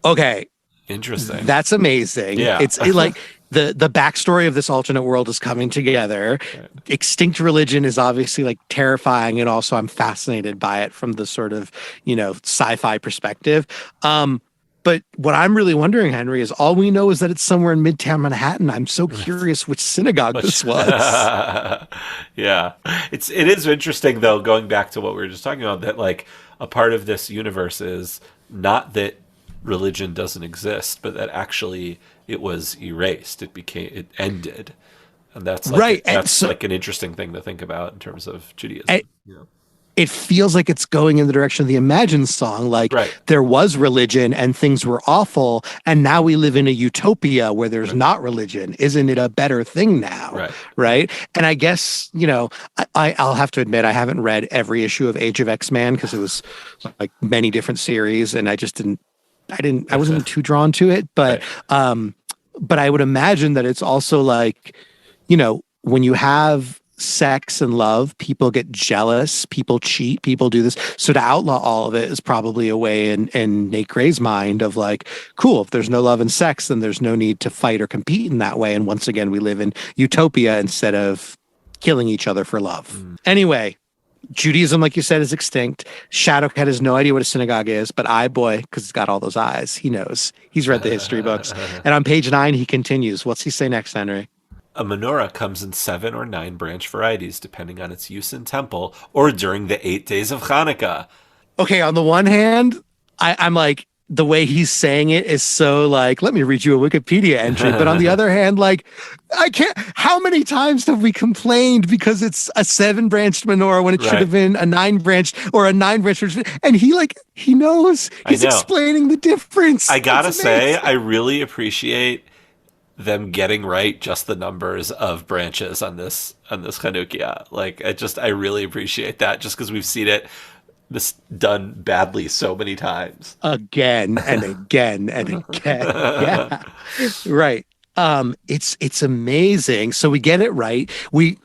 Okay. Interesting. That's amazing. Yeah. It's like the backstory of this alternate world is coming together. Right. Extinct religion is obviously like terrifying, and also I'm fascinated by it from the sort of, sci-fi perspective. But what I'm really wondering, Henry, is all we know is that it's somewhere in Midtown Manhattan. I'm so curious which synagogue this was. Yeah. It is interesting, though, going back to what we were just talking about, that like a part of this universe is not that religion doesn't exist, but that actually it was erased. It ended. And that's like, right. That's like an interesting thing to think about in terms of Judaism. It feels like it's going in the direction of the Imagine song. Like there was religion and things were awful, and now we live in a utopia where there's not religion. Isn't it a better thing now? Right. And I guess, I'll have to admit, I haven't read every issue of Age of X-Man because it was like many different series, and I just I wasn't too drawn to it. But I would imagine that it's also like, when you have sex and love, people get jealous, people cheat, people do this. So to outlaw all of it is probably a way in Nate Gray's mind of like, cool, if there's no love and sex, then there's no need to fight or compete in that way. And once again, we live in utopia instead of killing each other for love. Anyway, Judaism, like you said, is extinct. Shadowcat has no idea what a synagogue is, but iBoy, because he's got all those eyes, he knows. He's read the history books. And on page 9, he continues. What's he say next, Henry? A menorah comes in 7 or 9 branch varieties, depending on its use in temple or during the 8 days of Hanukkah. Okay, on the one hand, I'm like, the way he's saying it is so like, let me read you a Wikipedia entry. But on the other hand, like, I can't, how many times have we complained because it's a 7-branched menorah when it should have been a 9-branched or a 9-branched? And he knows. He's explaining the difference. I gotta say, I really appreciate them getting right just the numbers of branches on this Chanukia. Like, I really appreciate that, just because we've seen it done badly so many times. Again and again and again. Yeah. Right. It's amazing. So we get it right.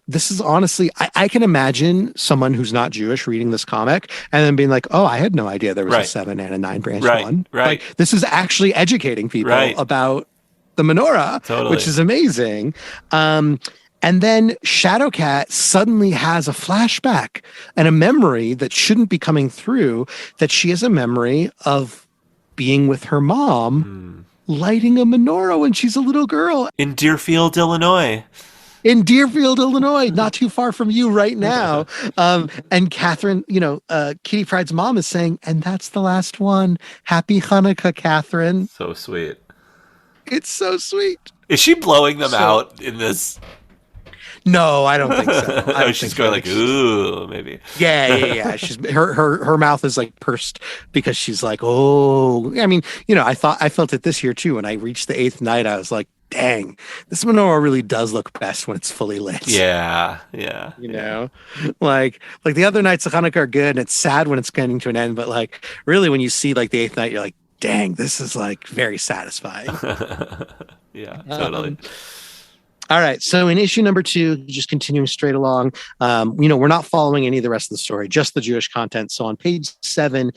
This is honestly, I can imagine someone who's not Jewish reading this comic and then being like, oh, I had no idea there was a 7 and a 9 branch one. Right. Like, this is actually educating people about the menorah, which is amazing. And then Shadowcat suddenly has a flashback and a memory that shouldn't be coming through, that she has a memory of being with her mom lighting a menorah when she's a little girl. In Deerfield, Illinois. Not too far from you right now. And Catherine, Kitty Pryde's mom is saying, and that's the last one. Happy Hanukkah, Catherine. So sweet. It's so sweet. Is she blowing them out in this? No, I don't think so. She's going like, ooh, maybe. Yeah. She's her mouth is like pursed because she's like, oh. I mean, I felt it this year too. When I reached the 8th night, I was like, dang, this menorah really does look best when it's fully lit. Yeah. You know, like the other nights of Hanukkah are good, and it's sad when it's getting to an end. But like, really, when you see like the eighth night, you're like, dang, this is like very satisfying. Yeah, totally. All right. So in issue number 2, just continuing straight along, we're not following any of the rest of the story, just the Jewish content. So on page 7,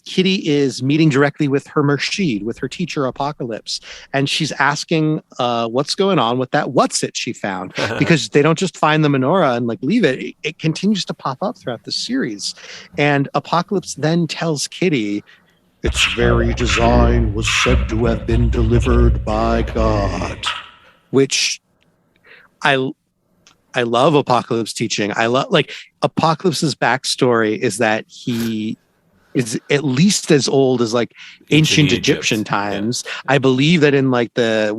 Kitty is meeting directly with her Murshid, with her teacher Apocalypse. And she's asking what's going on with that what's it she found, because they don't just find the menorah and like leave it. It continues to pop up throughout the series. And Apocalypse then tells Kitty, its very design was said to have been delivered by God, which I love Apocalypse teaching. I love like Apocalypse's backstory is that he is at least as old as like ancient Egyptian times. Yeah. I believe that in like the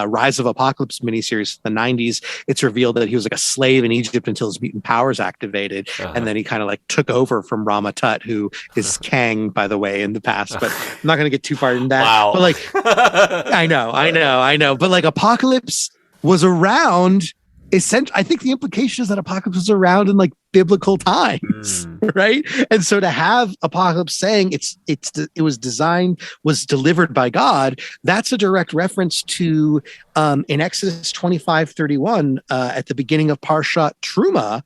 Rise of Apocalypse miniseries, the 90s, it's revealed that he was like a slave in Egypt until his mutant powers activated, and then he kind of like took over from Rama Tut, who is Kang, by the way, in the past. But I'm not going to get too far in that. Wow. But like, I know. But like Apocalypse was around. I think the implication is that Apocalypse was around in like biblical times, right? And so to have Apocalypse saying it was delivered by God, that's a direct reference to in Exodus 25:31 at the beginning of Parshat Truma.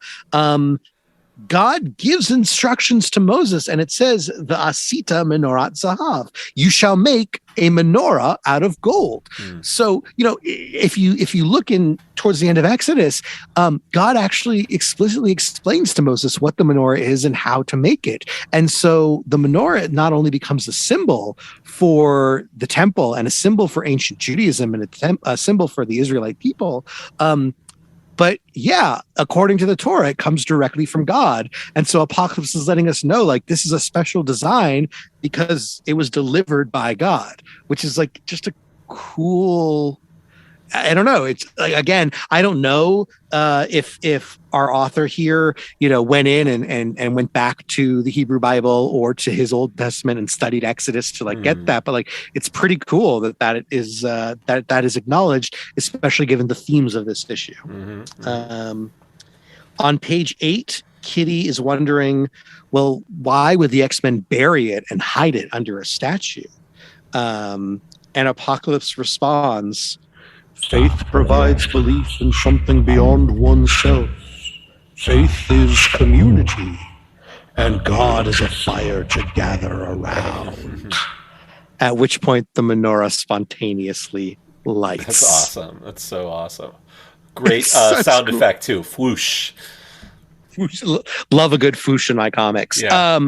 God gives instructions to Moses, and it says, the Asita Menorat Zahav. You shall make a menorah out of gold. So, if you look in towards the end of Exodus, God actually explicitly explains to Moses what the menorah is and how to make it. And so the menorah not only becomes a symbol for the temple and a symbol for ancient Judaism and a symbol for the Israelite people, but yeah, according to the Torah, it comes directly from God. And so Apocalypse is letting us know, like, this is a special design because it was delivered by God, which is like just a cool, I don't know. It's like, again, I don't know if our author here, went in and went back to the Hebrew Bible or to his Old Testament and studied Exodus to like get that. But like, it's pretty cool that it is that is acknowledged, especially given the themes of this issue. On page 8, Kitty is wondering, well, why would the X-Men bury it and hide it under a statue? And Apocalypse responds, faith provides belief in something beyond oneself. Faith is community, and God is a fire to gather around. At which point the menorah spontaneously lights. That's awesome. That's so awesome. Great sound effect too. Whoosh. Love a good whoosh in my comics. Yeah.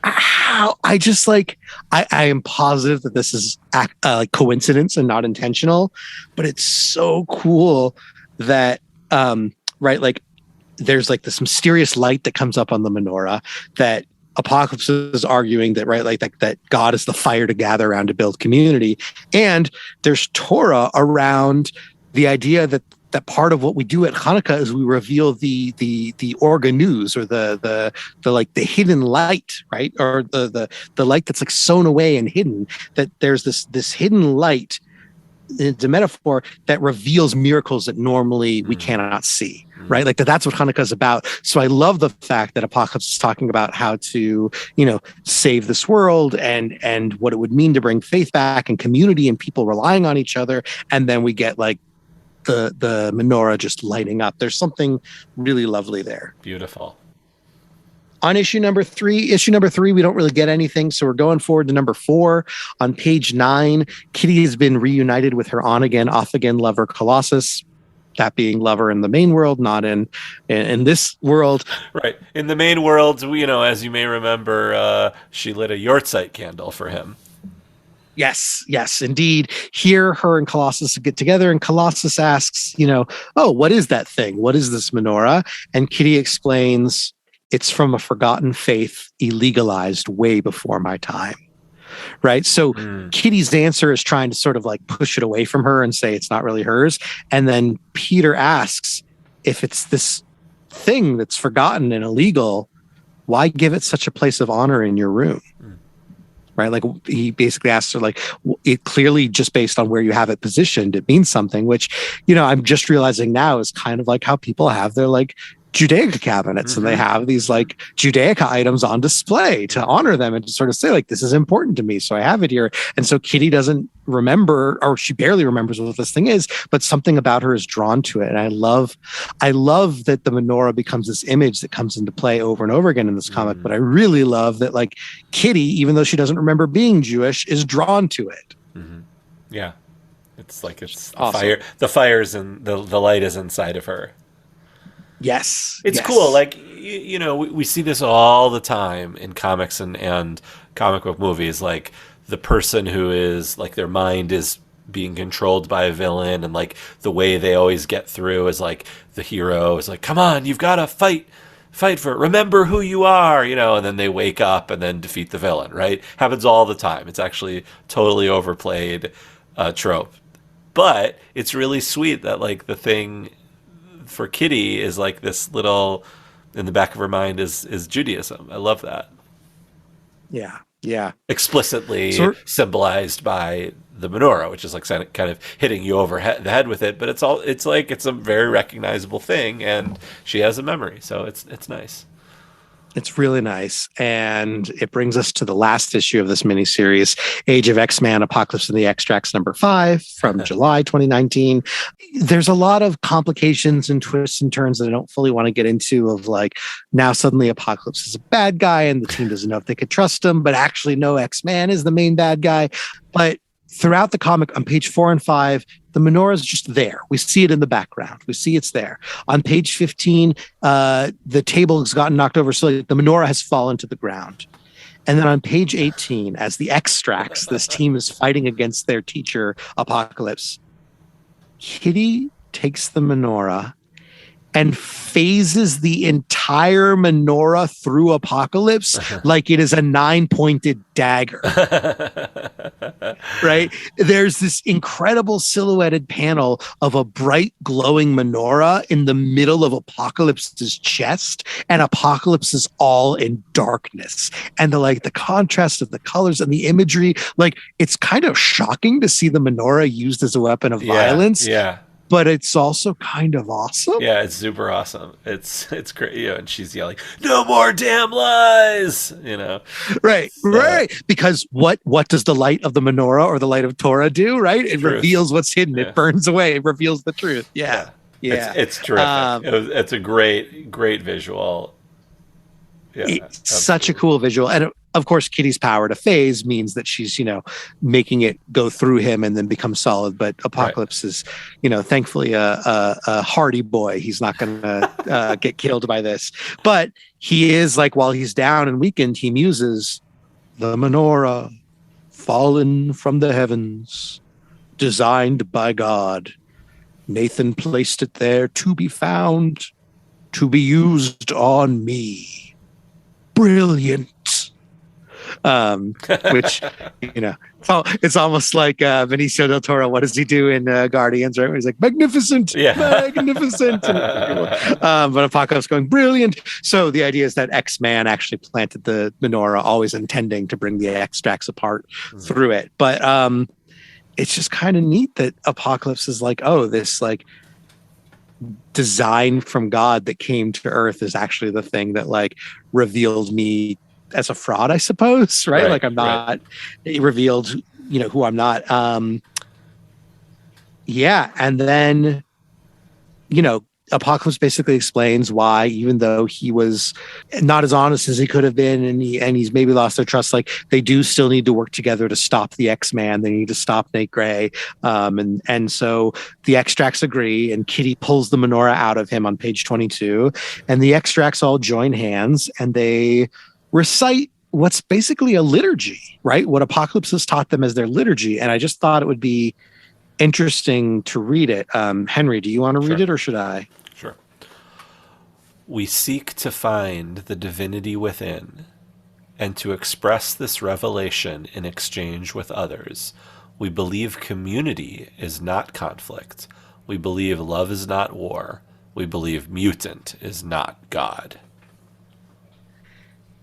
I just like, I am positive that this is like coincidence and not intentional, but it's so cool that, right, like there's like this mysterious light that comes up on the menorah that Apocalypse is arguing that, right, like that God is the fire to gather around to build community. And there's Torah around the idea that part of what we do at Hanukkah is we reveal the organus, or the like the hidden light, right? Or the light that's like sewn away and hidden, that there's this hidden light, it's a metaphor that reveals miracles that normally we cannot see, right? Like that's what Hanukkah is about. So I love the fact that Apocalypse is talking about how to, save this world and what it would mean to bring faith back and community and people relying on each other. And then we get like the menorah just lighting up. There's something really lovely there. Beautiful. On issue number 3, we don't really get anything, so we're going forward to number 4. On page 9, Kitty has been reunited with her on-again, off-again lover, Colossus. That being lover in the main world, not in this world. Right. In the main world, as you may remember, she lit a Yortzeit candle for him. Yes, indeed. Here, her and Colossus get together, and Colossus asks, oh, what is that thing? What is this menorah? And Kitty explains, it's from a forgotten faith, illegalized way before my time. Right? So Kitty's answer is trying to sort of like push it away from her and say it's not really hers. And then Peter asks, if it's this thing that's forgotten and illegal, why give it such a place of honor in your room? right? Like he basically asks her, like, it clearly just based on where you have it positioned, it means something, which, I'm just realizing now is kind of like how people have their like Judaica cabinets, and they have these like Judaica items on display to honor them and to sort of say like, this is important to me, so I have it here. And so Kitty doesn't remember, or she barely remembers what this thing is, but something about her is drawn to it. And I love that the menorah becomes this image that comes into play over and over again in this comic. But I really love that like Kitty, even though she doesn't remember being Jewish, is drawn to it. Yeah, it's like it's awesome. fire. The fire's and the light is inside of her. Yes. It's cool. Like, we see this all the time in comics and comic book movies. Like the person who is like their mind is being controlled by a villain, and like the way they always get through is like the hero is like, come on, you've got to fight for it. Remember who you are, and then they wake up and then defeat the villain, right? Happens all the time. It's actually totally overplayed trope. But it's really sweet that like the thing for Kitty is like this little in the back of her mind is Judaism. I love that. Yeah. Explicitly symbolized by the menorah, which is like kind of hitting you over the head with it, but it's a very recognizable thing, and she has a memory, so it's nice. It's really nice. And it brings us to the last issue of this miniseries, Age of X-Man, Apocalypse and the Extracts number 5 from July 2019. There's a lot of complications and twists and turns that I don't fully want to get into, of like, now suddenly Apocalypse is a bad guy and the team doesn't know if they could trust him, but actually no, X-Man is the main bad guy. But throughout the comic, on page 4 and 5, the menorah is just there. We see it in the background. We see it's there. On page 15, the table has gotten knocked over, so the menorah has fallen to the ground. And then on page 18, as the Extracts, this team is fighting against their teacher, Apocalypse, Kitty takes the menorah and phases the entire menorah through Apocalypse like it is a 9-pointed dagger. Right? There's this incredible silhouetted panel of a bright glowing menorah in the middle of Apocalypse's chest, and Apocalypse is all in darkness. And the contrast of the colors and the imagery, like, it's kind of shocking to see the menorah used as a weapon of violence. Yeah. But it's also kind of awesome. Yeah, it's super awesome. It's great. And she's yelling, "No more damn lies!" Right. Because what does the light of the menorah or the light of Torah do? Right, it reveals what's hidden. Yeah. It burns away. It reveals the truth. Yeah. It's terrific. It's a great visual. Yeah, it's such a cool visual. And of course, Kitty's power to phase means that she's, making it go through him and then become solid. But Apocalypse is, thankfully a hardy boy. He's not going to get killed by this. But he is, like, while he's down and weakened, he muses, the menorah, fallen from the heavens, designed by God. Nathan placed it there to be found, to be used on me. Brilliant. Which, it's almost like Benicio del Toro. What does he do in Guardians? Right? He's like, magnificent, magnificent. But Apocalypse going, brilliant. So the idea is that X-Man actually planted the menorah, always intending to bring the Extracts apart through it. But it's just kind of neat that Apocalypse is like, oh, this like design from God that came to Earth is actually the thing that like revealed me as a fraud, I suppose, right? Like I'm not revealed, who I'm not. And then, Apocalypse basically explains why, even though he was not as honest as he could have been, and he's maybe lost their trust, like they do still need to work together to stop the X-Man. They need to stop Nate Gray. And so the Extracts agree, and Kitty pulls the menorah out of him on page 22, and the Extracts all join hands and they recite what's basically a liturgy, right? What Apocalypse has taught them as their liturgy. And I just thought it would be interesting to read it. Henry, do you want to read it, or should I? Sure. We seek to find the divinity within and to express this revelation in exchange with others. We believe community is not conflict. We believe love is not war. We believe mutant is not God.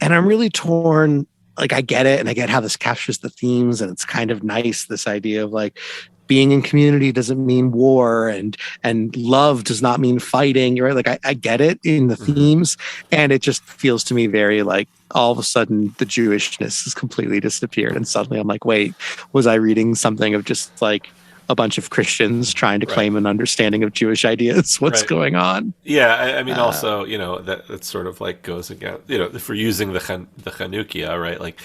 And I'm really torn like, I get it, and I get how this captures the themes, and it's kind of nice, this idea of like being in community doesn't mean war, and love does not mean fighting. You're right. Like, I get it in the themes, and it just feels to me very like all of a sudden the Jewishness has completely disappeared, and suddenly I'm like, wait, was I reading something of just like a bunch of Christians trying to claim an understanding of Jewish ideas? What's going on? Yeah, I mean, also, you know, that sort of like goes against, you know, if we're using the Chanukia, right? Like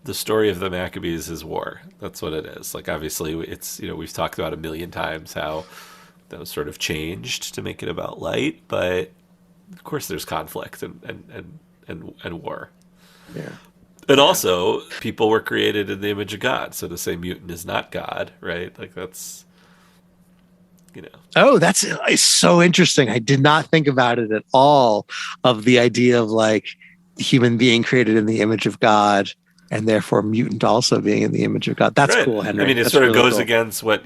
the story of the Maccabees is war. That's what it is. Like, obviously, it's, you know, we've talked about a million times how that was sort of changed to make it about light, but of course there's conflict and war. Yeah. And also, people were created in the image of God. So to say mutant is not God, right? Like, that's, you know. Oh, it's so interesting. I did not think about it at all, of the idea of like human being created in the image of God, and therefore mutant also being in the image of God. That's cool, Henry. I mean, it That's sort of really goes cool. against what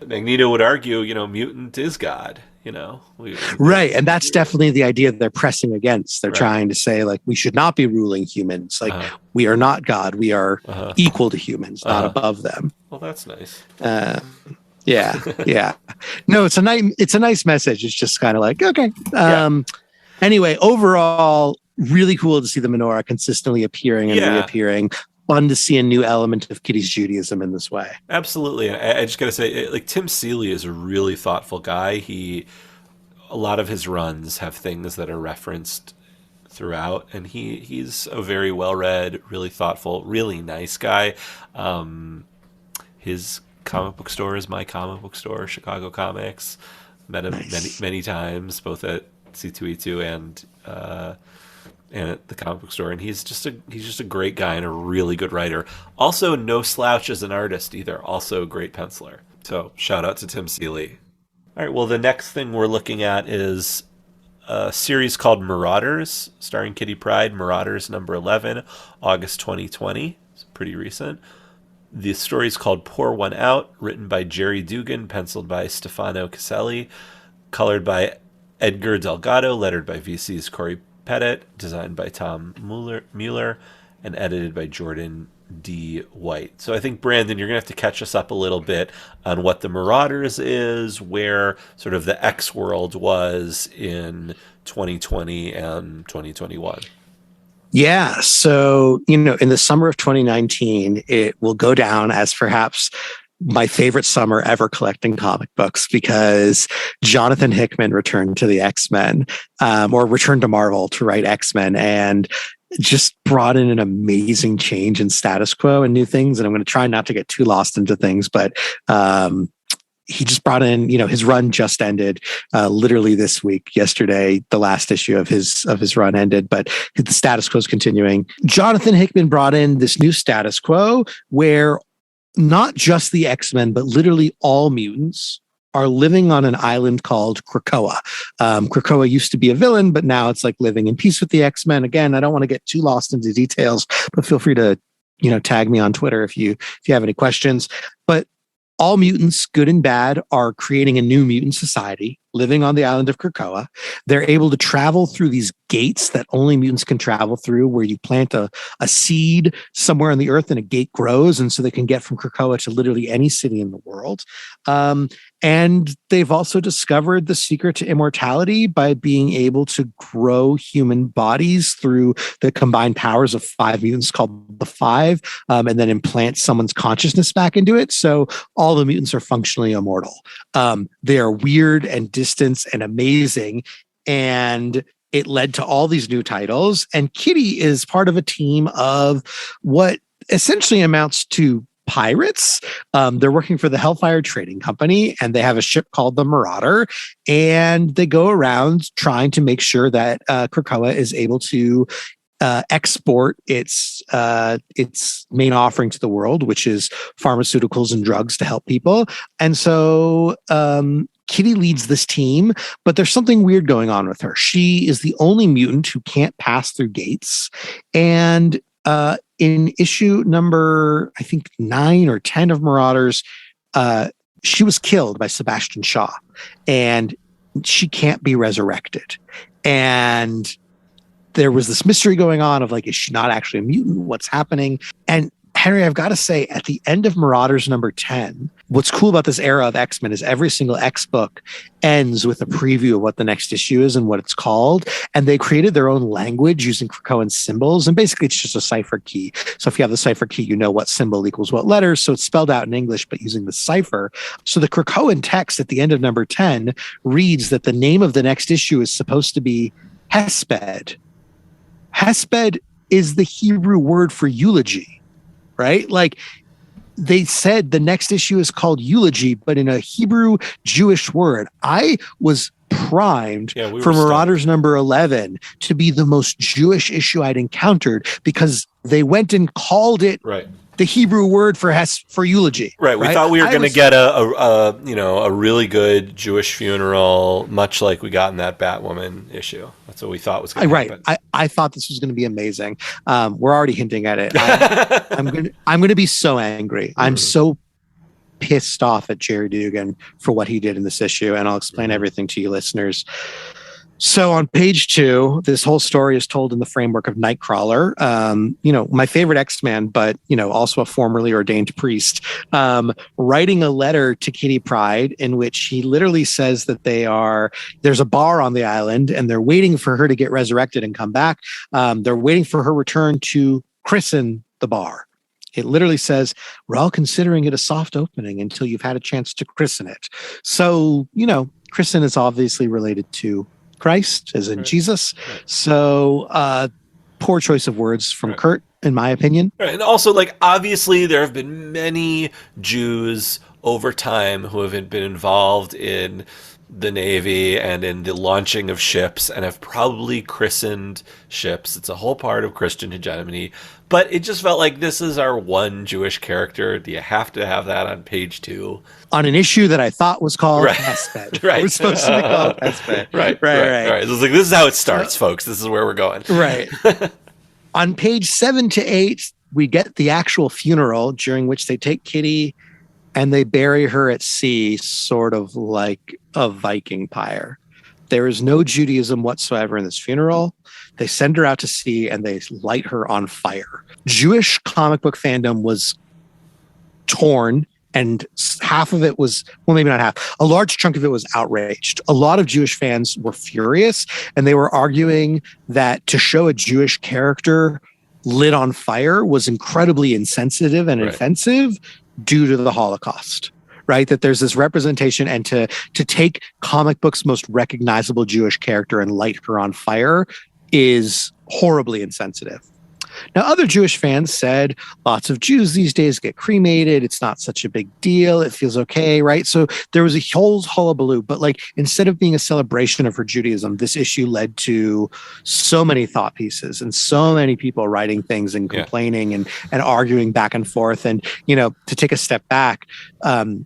Magneto would argue, you know, mutant is God, you know. Right. And that's definitely the idea they're pressing against. They're trying to say, like, we should not be ruling humans. Like, we are not God. We are equal to humans, not above them. Well, that's nice. Yeah. No, it's a nice message. It's just kind of like, okay. Anyway, overall, really cool to see the menorah consistently appearing and reappearing. Fun to see a new element of Kitty's Judaism in this way. Absolutely. I just got to say, like, Tim Seeley is a really thoughtful guy. A lot of his runs have things that are referenced throughout, and he's a very well-read, really thoughtful, really nice guy. His comic book store is my comic book store, Chicago Comics. Met him many times, both at C2E2 and at the comic book store, and he's just a great guy and a really good writer. Also, no slouch as an artist either. Also, a great penciler. So, shout out to Tim Seeley. All right. Well, the next thing we're looking at is a series called Marauders, starring Kitty Pryde. Marauders number 11, August 2020. It's pretty recent. The story is called Pour One Out, written by Jerry Dugan, penciled by Stefano Caselli, colored by Edgar Delgado, lettered by VC's Corey Pettit, designed by Tom Mueller, and edited by Jordan D. White. So I think, Brandon, you're going to have to catch us up a little bit on what the Marauders is, where sort of the X world was in 2020 and 2021. Yeah. So, you know, in the summer of 2019, it will go down as perhaps my favorite summer ever collecting comic books, because Jonathan Hickman returned to the X-Men, or returned to Marvel to write X-Men, and just brought in an amazing change in status quo and new things. And I'm going to try not to get too lost into things, but he just brought in, you know, his run just ended literally this week. Yesterday, the last issue of his run ended, but the status quo is continuing. Jonathan Hickman brought in this new status quo where not just the X-Men, but literally all mutants are living on an island called Krakoa. Krakoa used to be a villain, but now it's like living in peace with the X-Men. Again, I don't want to get too lost into details, but feel free to, you know, tag me on Twitter if you have any questions. But all mutants, good and bad, are creating a new mutant society living on the island of Krakoa. They're able to travel through these gates that only mutants can travel through, where you plant a seed somewhere on the earth and a gate grows. And so they can get from Krakoa to literally any city in the world. And they've also discovered the secret to immortality by being able to grow human bodies through the combined powers of 5 mutants called the Five, and then implant someone's consciousness back into it. So all the mutants are functionally immortal. They are weird and distant and amazing. And it led to all these new titles. And Kitty is part of a team of what essentially amounts to pirates. They're working for the Hellfire Trading Company, and they have a ship called the Marauder, and they go around trying to make sure that Krakoa is able to export its main offering to the world, which is pharmaceuticals and drugs to help people. And so Kitty leads this team, but there's something weird going on with her. She is the only mutant who can't pass through gates. And in issue number, I think 9 or 10 of Marauders, she was killed by Sebastian Shaw, and she can't be resurrected. And there was this mystery going on of like, is she not actually a mutant? What's happening? And Henry, I've got to say, at the end of Marauders number 10, what's cool about this era of X-Men is every single X book ends with a preview of what the next issue is and what it's called. And they created their own language using Krakoan symbols. And basically, it's just a cipher key. So if you have the cipher key, you know what symbol equals what letters. So it's spelled out in English, but using the cipher. So the Krakoan text at the end of number 10 reads that the name of the next issue is supposed to be Hesped. Hesped is the Hebrew word for eulogy. Right? Like they said the next issue is called Eulogy, but in a Hebrew Jewish word. I was primed for Marauders number 11 to be the most Jewish issue I'd encountered because they went and called it the Hebrew word for eulogy. Right. We thought we were going to get a really good Jewish funeral, much like we got in that Batwoman issue. That's what we thought was going to happen. I thought this was going to be amazing. We're already hinting at it. I'm going to be so angry. I'm so pissed off at Jerry Dugan for what he did in this issue, and I'll explain everything to you listeners. So on page 2, this whole story is told in the framework of Nightcrawler, my favorite X-Man, but, also a formerly ordained priest, writing a letter to Kitty Pryde in which he literally says that there's a bar on the island and they're waiting for her to get resurrected and come back. They're waiting for her return to christen the bar. It literally says, we're all considering it a soft opening until you've had a chance to christen it. So, christen is obviously related to Christ, as in Jesus. So poor choice of words from Kurt, in my opinion. And also, obviously there have been many Jews over time who have been involved in the Navy and in the launching of ships and have probably christened ships. It's a whole part of Christian hegemony. But it just felt like this is our one Jewish character. Do you have to have that on page 2? On an issue that I thought was called Hesped. Right. It was supposed to be called Hesped. Right. It was like, this is how it starts, folks. This is where we're going. Right. On page 7 to 8, we get the actual funeral during which they take Kitty and they bury her at sea, sort of like a Viking pyre. There is no Judaism whatsoever in this funeral. They send her out to sea and they light her on fire. Jewish comic book fandom was torn, and half of it was, well, maybe not half, a large chunk of it was outraged. A lot of Jewish fans were furious, and they were arguing that to show a Jewish character lit on fire was incredibly insensitive and offensive due to the Holocaust. Right, that there's this representation, and to take comic books' most recognizable Jewish character and light her on fire is horribly insensitive. Now, other Jewish fans said lots of Jews these days get cremated. It's not such a big deal. It feels okay, right? So there was a whole hullabaloo. But instead of being a celebration of her Judaism, this issue led to so many thought pieces and so many people writing things and complaining and arguing back and forth. And, to take a step back,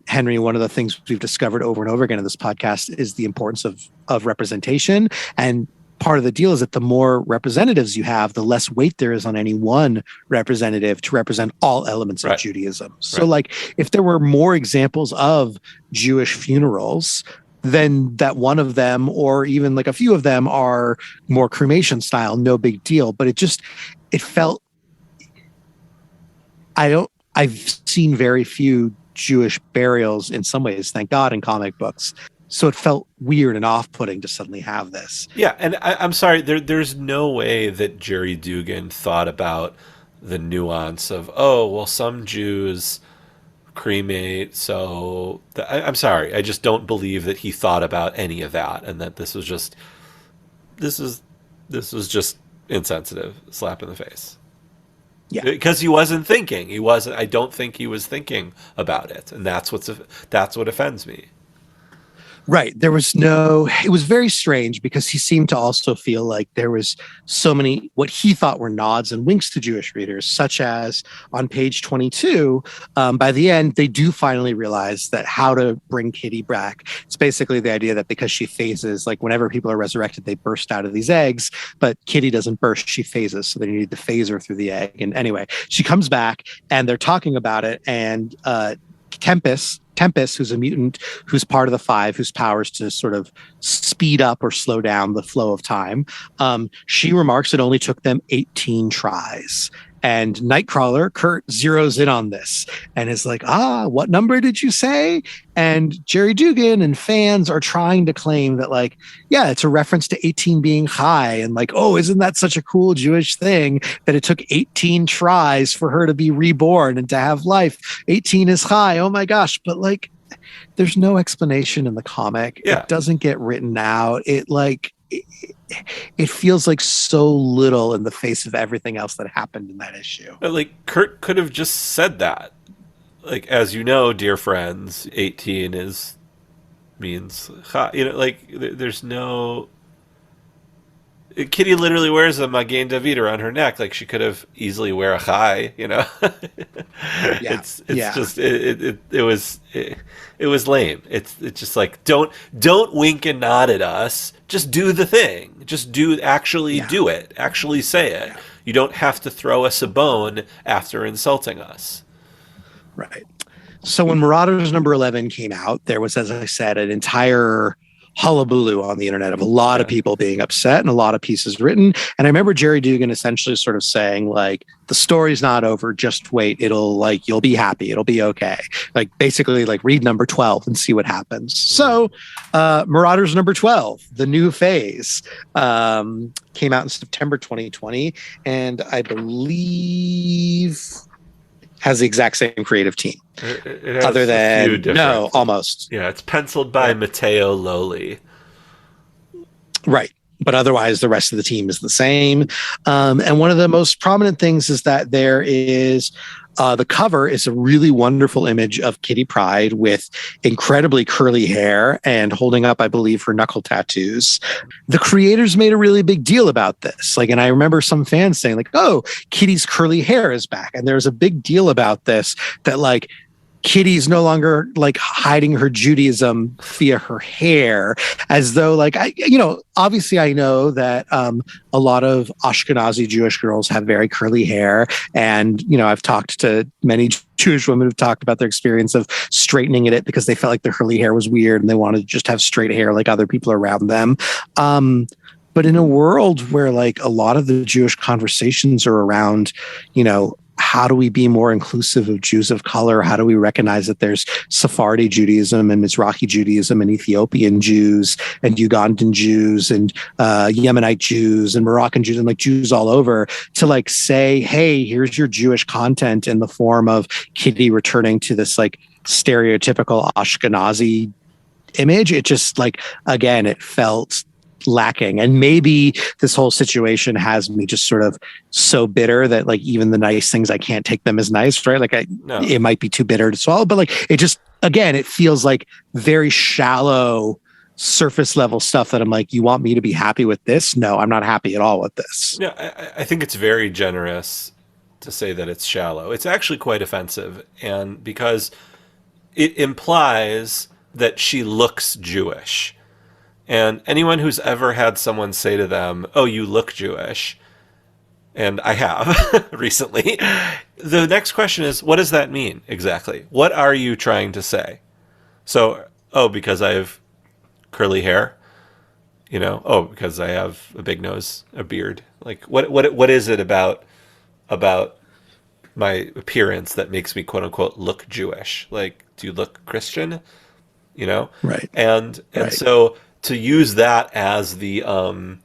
Henry, one of the things we've discovered over and over again in this podcast is the importance of representation. And part of the deal is that the more representatives you have, the less weight there is on any one representative to represent all elements of Judaism. So if there were more examples of Jewish funerals, then that one of them, or even a few of them, are more cremation style, no big deal. But it felt, I've seen very few Jewish burials in some ways, thank God, in comic books. So it felt weird and off-putting to suddenly have this. Yeah, and I'm sorry, there's no way that Jerry Dugan thought about the nuance of, some Jews cremate, so... I'm sorry, I just don't believe that he thought about any of that, and that this was just insensitive, slap in the face. Yeah. Because he wasn't thinking. I don't think he was thinking about it, and that's what offends me. Right. It was very strange because he seemed to also feel like there was so many, what he thought were nods and winks to Jewish readers, such as on page 22, by the end, they do finally realize that how to bring Kitty back. It's basically the idea that because she phases, whenever people are resurrected, they burst out of these eggs, but Kitty doesn't burst, she phases. So they need to phase her through the egg. And anyway, she comes back and they're talking about it, and Tempest Tempest, who's a mutant, who's part of the Five, whose powers to sort of speed up or slow down the flow of time. She remarks it only took them 18 tries. And Nightcrawler, Kurt, zeroes in on this and is like, what number did you say? And Jerry Dugan and fans are trying to claim that, like, yeah, it's a reference to 18 being high. And like, oh, isn't that such a cool Jewish thing that it took 18 tries for her to be reborn and to have life? 18 is high. Oh my gosh. But like, there's no explanation in the comic. Yeah. It doesn't get written out. It feels like so little in the face of everything else that happened in that issue. Like, Kurt could have just said that. Like, as you know, dear friends, 18 means hot. You know, like, there's no... Kitty literally wears a Magen David around her neck. Like, she could have easily wear a chai, you know? It's just it was lame. It's just like, don't wink and nod at us. Just do the thing. Just do it. Actually say it. Yeah. You don't have to throw us a bone after insulting us. Right. So when Marauders number 11 came out, there was, as I said, an entire hullabaloo on the internet of a lot of people being upset and a lot of pieces written. And I remember Jerry Dugan essentially sort of saying, like, the story's not over, just wait, you'll be happy, it'll be okay. Like, basically, like, read number 12 and see what happens. So Marauders number 12, the new phase, came out in September 2020, and I believe has the exact same creative team. It has other than no, almost. Yeah, it's penciled by Matteo Loli. Right. But otherwise, the rest of the team is the same. And one of the most prominent things is that there is the cover is a really wonderful image of Kitty Pryde with incredibly curly hair and holding up, I believe, her knuckle tattoos. The creators made a really big deal about this. Like, and I remember some fans saying, like, oh, Kitty's curly hair is back. And there's a big deal about this, that, like, Kitty's no longer, like, hiding her Judaism via her hair, as though, like, obviously I know that a lot of Ashkenazi Jewish girls have very curly hair. And, I've talked to many Jewish women who've talked about their experience of straightening it because they felt like their curly hair was weird and they wanted to just have straight hair like other people around them. But in a world where, like, a lot of the Jewish conversations are around, how do we be more inclusive of Jews of color? How do we recognize that there's Sephardi Judaism and Mizrahi Judaism and Ethiopian Jews and Ugandan Jews and Yemenite Jews and Moroccan Jews and, like, Jews all over, to, like, say, hey, here's your Jewish content in the form of Kitty returning to this, like, stereotypical Ashkenazi image. It just, like, again, it felt lacking. And maybe this whole situation has me just sort of so bitter that, like, even the nice things, I can't take them as nice, right? Like, it might be too bitter to swallow, but, like, it just, again, it feels like very shallow, surface level stuff that I'm like, you want me to be happy with this? No, I'm not happy at all with this. Yeah, I think it's very generous to say that it's shallow. It's actually quite offensive, and because it implies that she looks Jewish. And anyone who's ever had someone say to them, oh, you look Jewish, and I have recently, the next question is, what does that mean exactly? What are you trying to say? So, oh, because I have curly hair? Oh, because I have a big nose, a beard. Like, what is it about my appearance that makes me, quote unquote, look Jewish? Like, do you look Christian? Right. And right. So to use that as the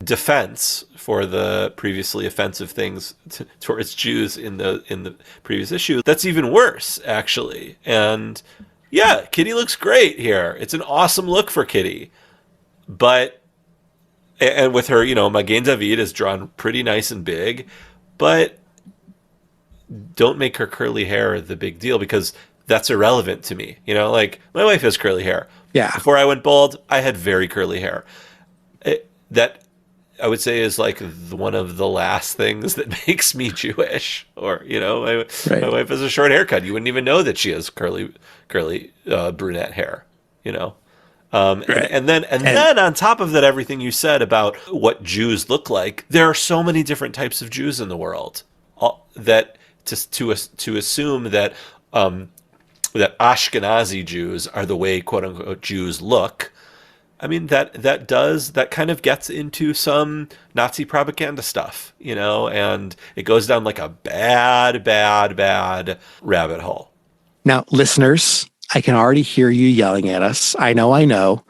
defense for the previously offensive things towards Jews in the previous issue, that's even worse, actually. And yeah, Kitty looks great here. It's an awesome look for Kitty. But, and with her, Magen David is drawn pretty nice and big, but don't make her curly hair the big deal, because that's irrelevant to me. Like, my wife has curly hair. Yeah. Before I went bald, I had very curly hair. That, I would say, is like one of the last things that makes me Jewish. Or, my wife has a short haircut. You wouldn't even know that she has curly brunette hair, Right. And then on top of that, everything you said about what Jews look like, there are so many different types of Jews in the world that to assume that that Ashkenazi Jews are the way quote unquote Jews look. I mean, that kind of gets into some Nazi propaganda stuff, and it goes down like a bad rabbit hole. Now, listeners, I can already hear you yelling at us. I know.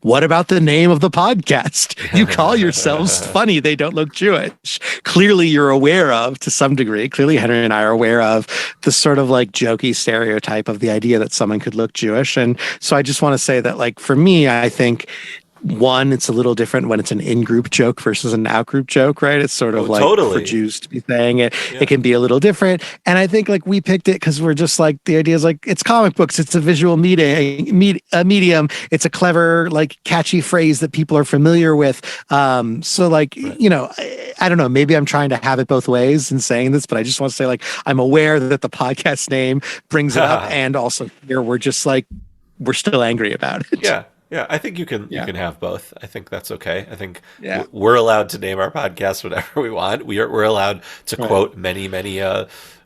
What about the name of the podcast? You call yourselves funny. They don't look Jewish. Clearly, you're aware of, to some degree, clearly Henry and I are aware of the sort of like jokey stereotype of the idea that someone could look Jewish. And so I just want to say that, like, for me, I think, one, it's a little different when it's an in-group joke versus an out-group joke, right? It's sort of like totally. For Jews to be saying it, It can be a little different. And I think like we picked it because we're just like, the idea is like, it's comic books, it's a visual medium, it's a clever, like catchy phrase that people are familiar with. So like, right. I don't know, maybe I'm trying to have it both ways in saying this, but I just want to say like, I'm aware that the podcast name brings it up. And also here, we're just like, we're still angry about it. Yeah. Yeah, I think you can have both. I think that's okay. I think we're allowed to name our podcast whatever we want. We're allowed to quote many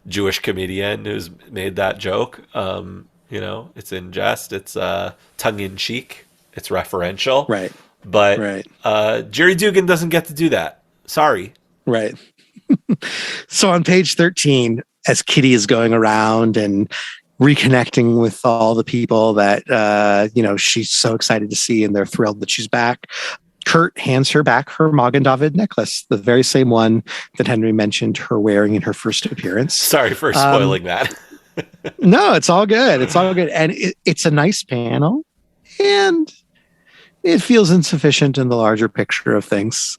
Jewish comedian who's made that joke. It's in jest. It's tongue in cheek. It's referential. Right. But Jerry Dugan doesn't get to do that. Sorry. Right. So on page 13, as Kitty is going around and reconnecting with all the people that, she's so excited to see and they're thrilled that she's back, Kurt hands her back her Magen David necklace, the very same one that Henry mentioned her wearing in her first appearance. Sorry for spoiling that. No, it's all good. It's all good. And it's a nice panel and it feels insufficient in the larger picture of things.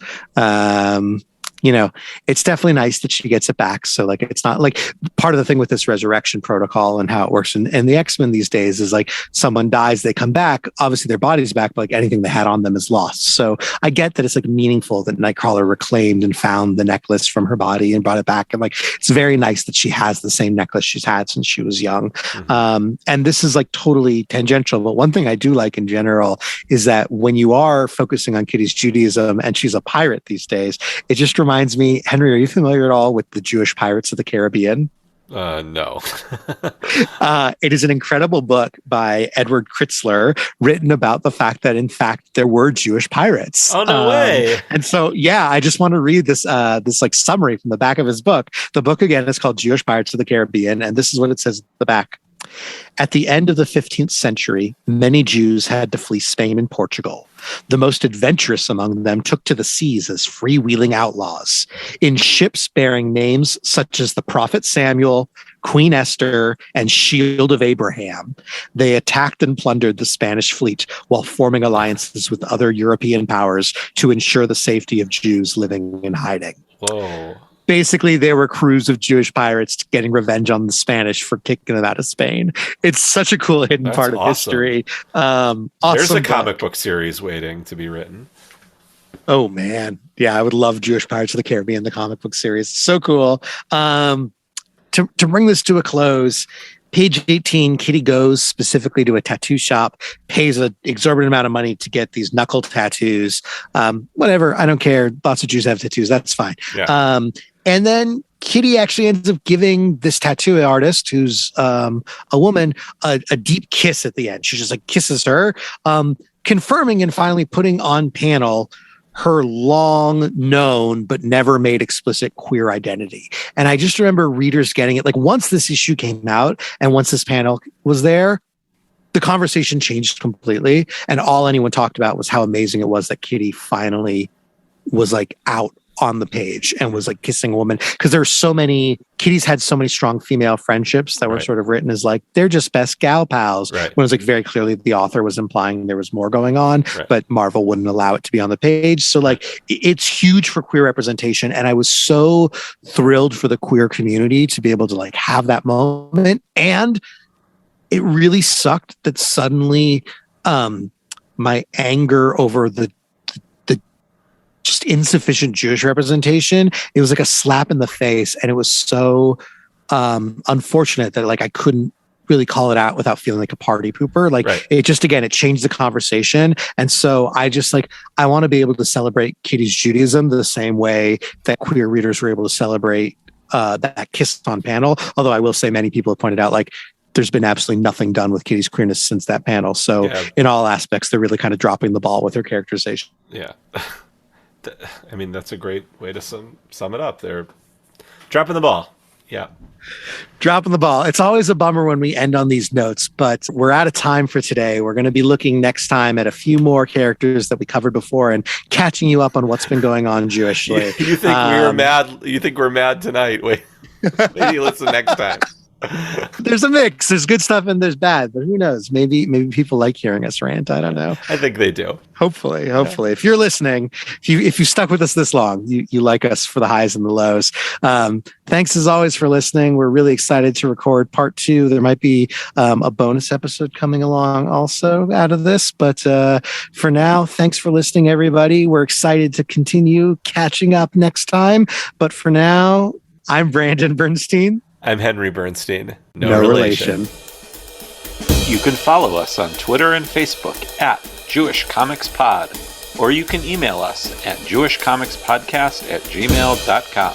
It's definitely nice that she gets it back. So like, it's not like part of the thing with this resurrection protocol and how it works. And the X-Men these days is like someone dies, they come back, obviously their body's back, but like anything they had on them is lost. So I get that it's like meaningful that Nightcrawler reclaimed and found the necklace from her body and brought it back. And like, it's very nice that she has the same necklace she's had since she was young. Mm-hmm. And this is like totally tangential. But one thing I do like in general is that when you are focusing on Kitty's Judaism and she's a pirate these days, it just reminds me, Henry, are you familiar at all with the Jewish Pirates of the Caribbean? No. It is an incredible book by Edward Kritzler written about the fact that, in fact, there were Jewish pirates. Oh, no way. And so, I just want to read this like summary from the back of his book. The book, again, is called Jewish Pirates of the Caribbean. And this is what it says at the back. At the end of the 15th century, many Jews had to flee Spain and Portugal. The most adventurous among them took to the seas as freewheeling outlaws. In ships bearing names such as the Prophet Samuel, Queen Esther, and Shield of Abraham, they attacked and plundered the Spanish fleet while forming alliances with other European powers to ensure the safety of Jews living in hiding. Whoa. Basically, there were crews of Jewish pirates getting revenge on the Spanish for kicking them out of Spain. It's such a cool hidden part of history. Awesome. There's a comic book series waiting to be written. Oh, man. Yeah, I would love Jewish Pirates of the Caribbean, the comic book series. So cool. To bring this to a close, page 18, Kitty goes specifically to a tattoo shop, pays an exorbitant amount of money to get these knuckle tattoos. Whatever, I don't care. Lots of Jews have tattoos. That's fine. Yeah. And then Kitty actually ends up giving this tattoo artist, who's a woman, a deep kiss at the end. She just like kisses her, confirming and finally putting on panel her long known but never made explicit queer identity. And I just remember readers getting it. Like once this issue came out and once this panel was there, the conversation changed completely. And all anyone talked about was how amazing it was that Kitty finally was like out on the page and was like kissing a woman. Because there are so many, Kitty's had so many strong female friendships that were sort of written as like, they're just best gal pals. When it was like very clearly the author was implying there was more going on, but Marvel wouldn't allow it to be on the page. So like, it's huge for queer representation. And I was so thrilled for the queer community to be able to like have that moment. And it really sucked that suddenly my anger over the just insufficient Jewish representation, it was like a slap in the face. And it was so unfortunate that like I couldn't really call it out without feeling like a party pooper. Like it just, again, it changed the conversation. And so I just like, I want to be able to celebrate Kitty's Judaism the same way that queer readers were able to celebrate that kiss on panel. Although I will say many people have pointed out like, there's been absolutely nothing done with Kitty's queerness since that panel. So in all aspects, they're really kind of dropping the ball with her characterization. Yeah. I mean, that's a great way to sum it up. They're dropping the ball. Yeah. Dropping the ball. It's always a bummer when we end on these notes, but we're out of time for today. We're going to be looking next time at a few more characters that we covered before and catching you up on what's been going on Jewishly. You think we were mad? You think we're mad tonight? Wait, maybe listen next time. There's a mix. There's good stuff and there's bad, but who knows? Maybe people like hearing us rant. I don't know. I think they do. Hopefully. If you're listening, if you stuck with us this long, you like us for the highs and the lows. Thanks as always for listening. We're really excited to record part 2. There might be a bonus episode coming along also out of this, but for now, thanks for listening, everybody. We're excited to continue catching up next time. But for now, I'm Brandon Bernstein. I'm Henry Bernstein. No relation. You can follow us on Twitter and Facebook at Jewish Comics Pod, or you can email us at jewishcomicspodcast@gmail.com.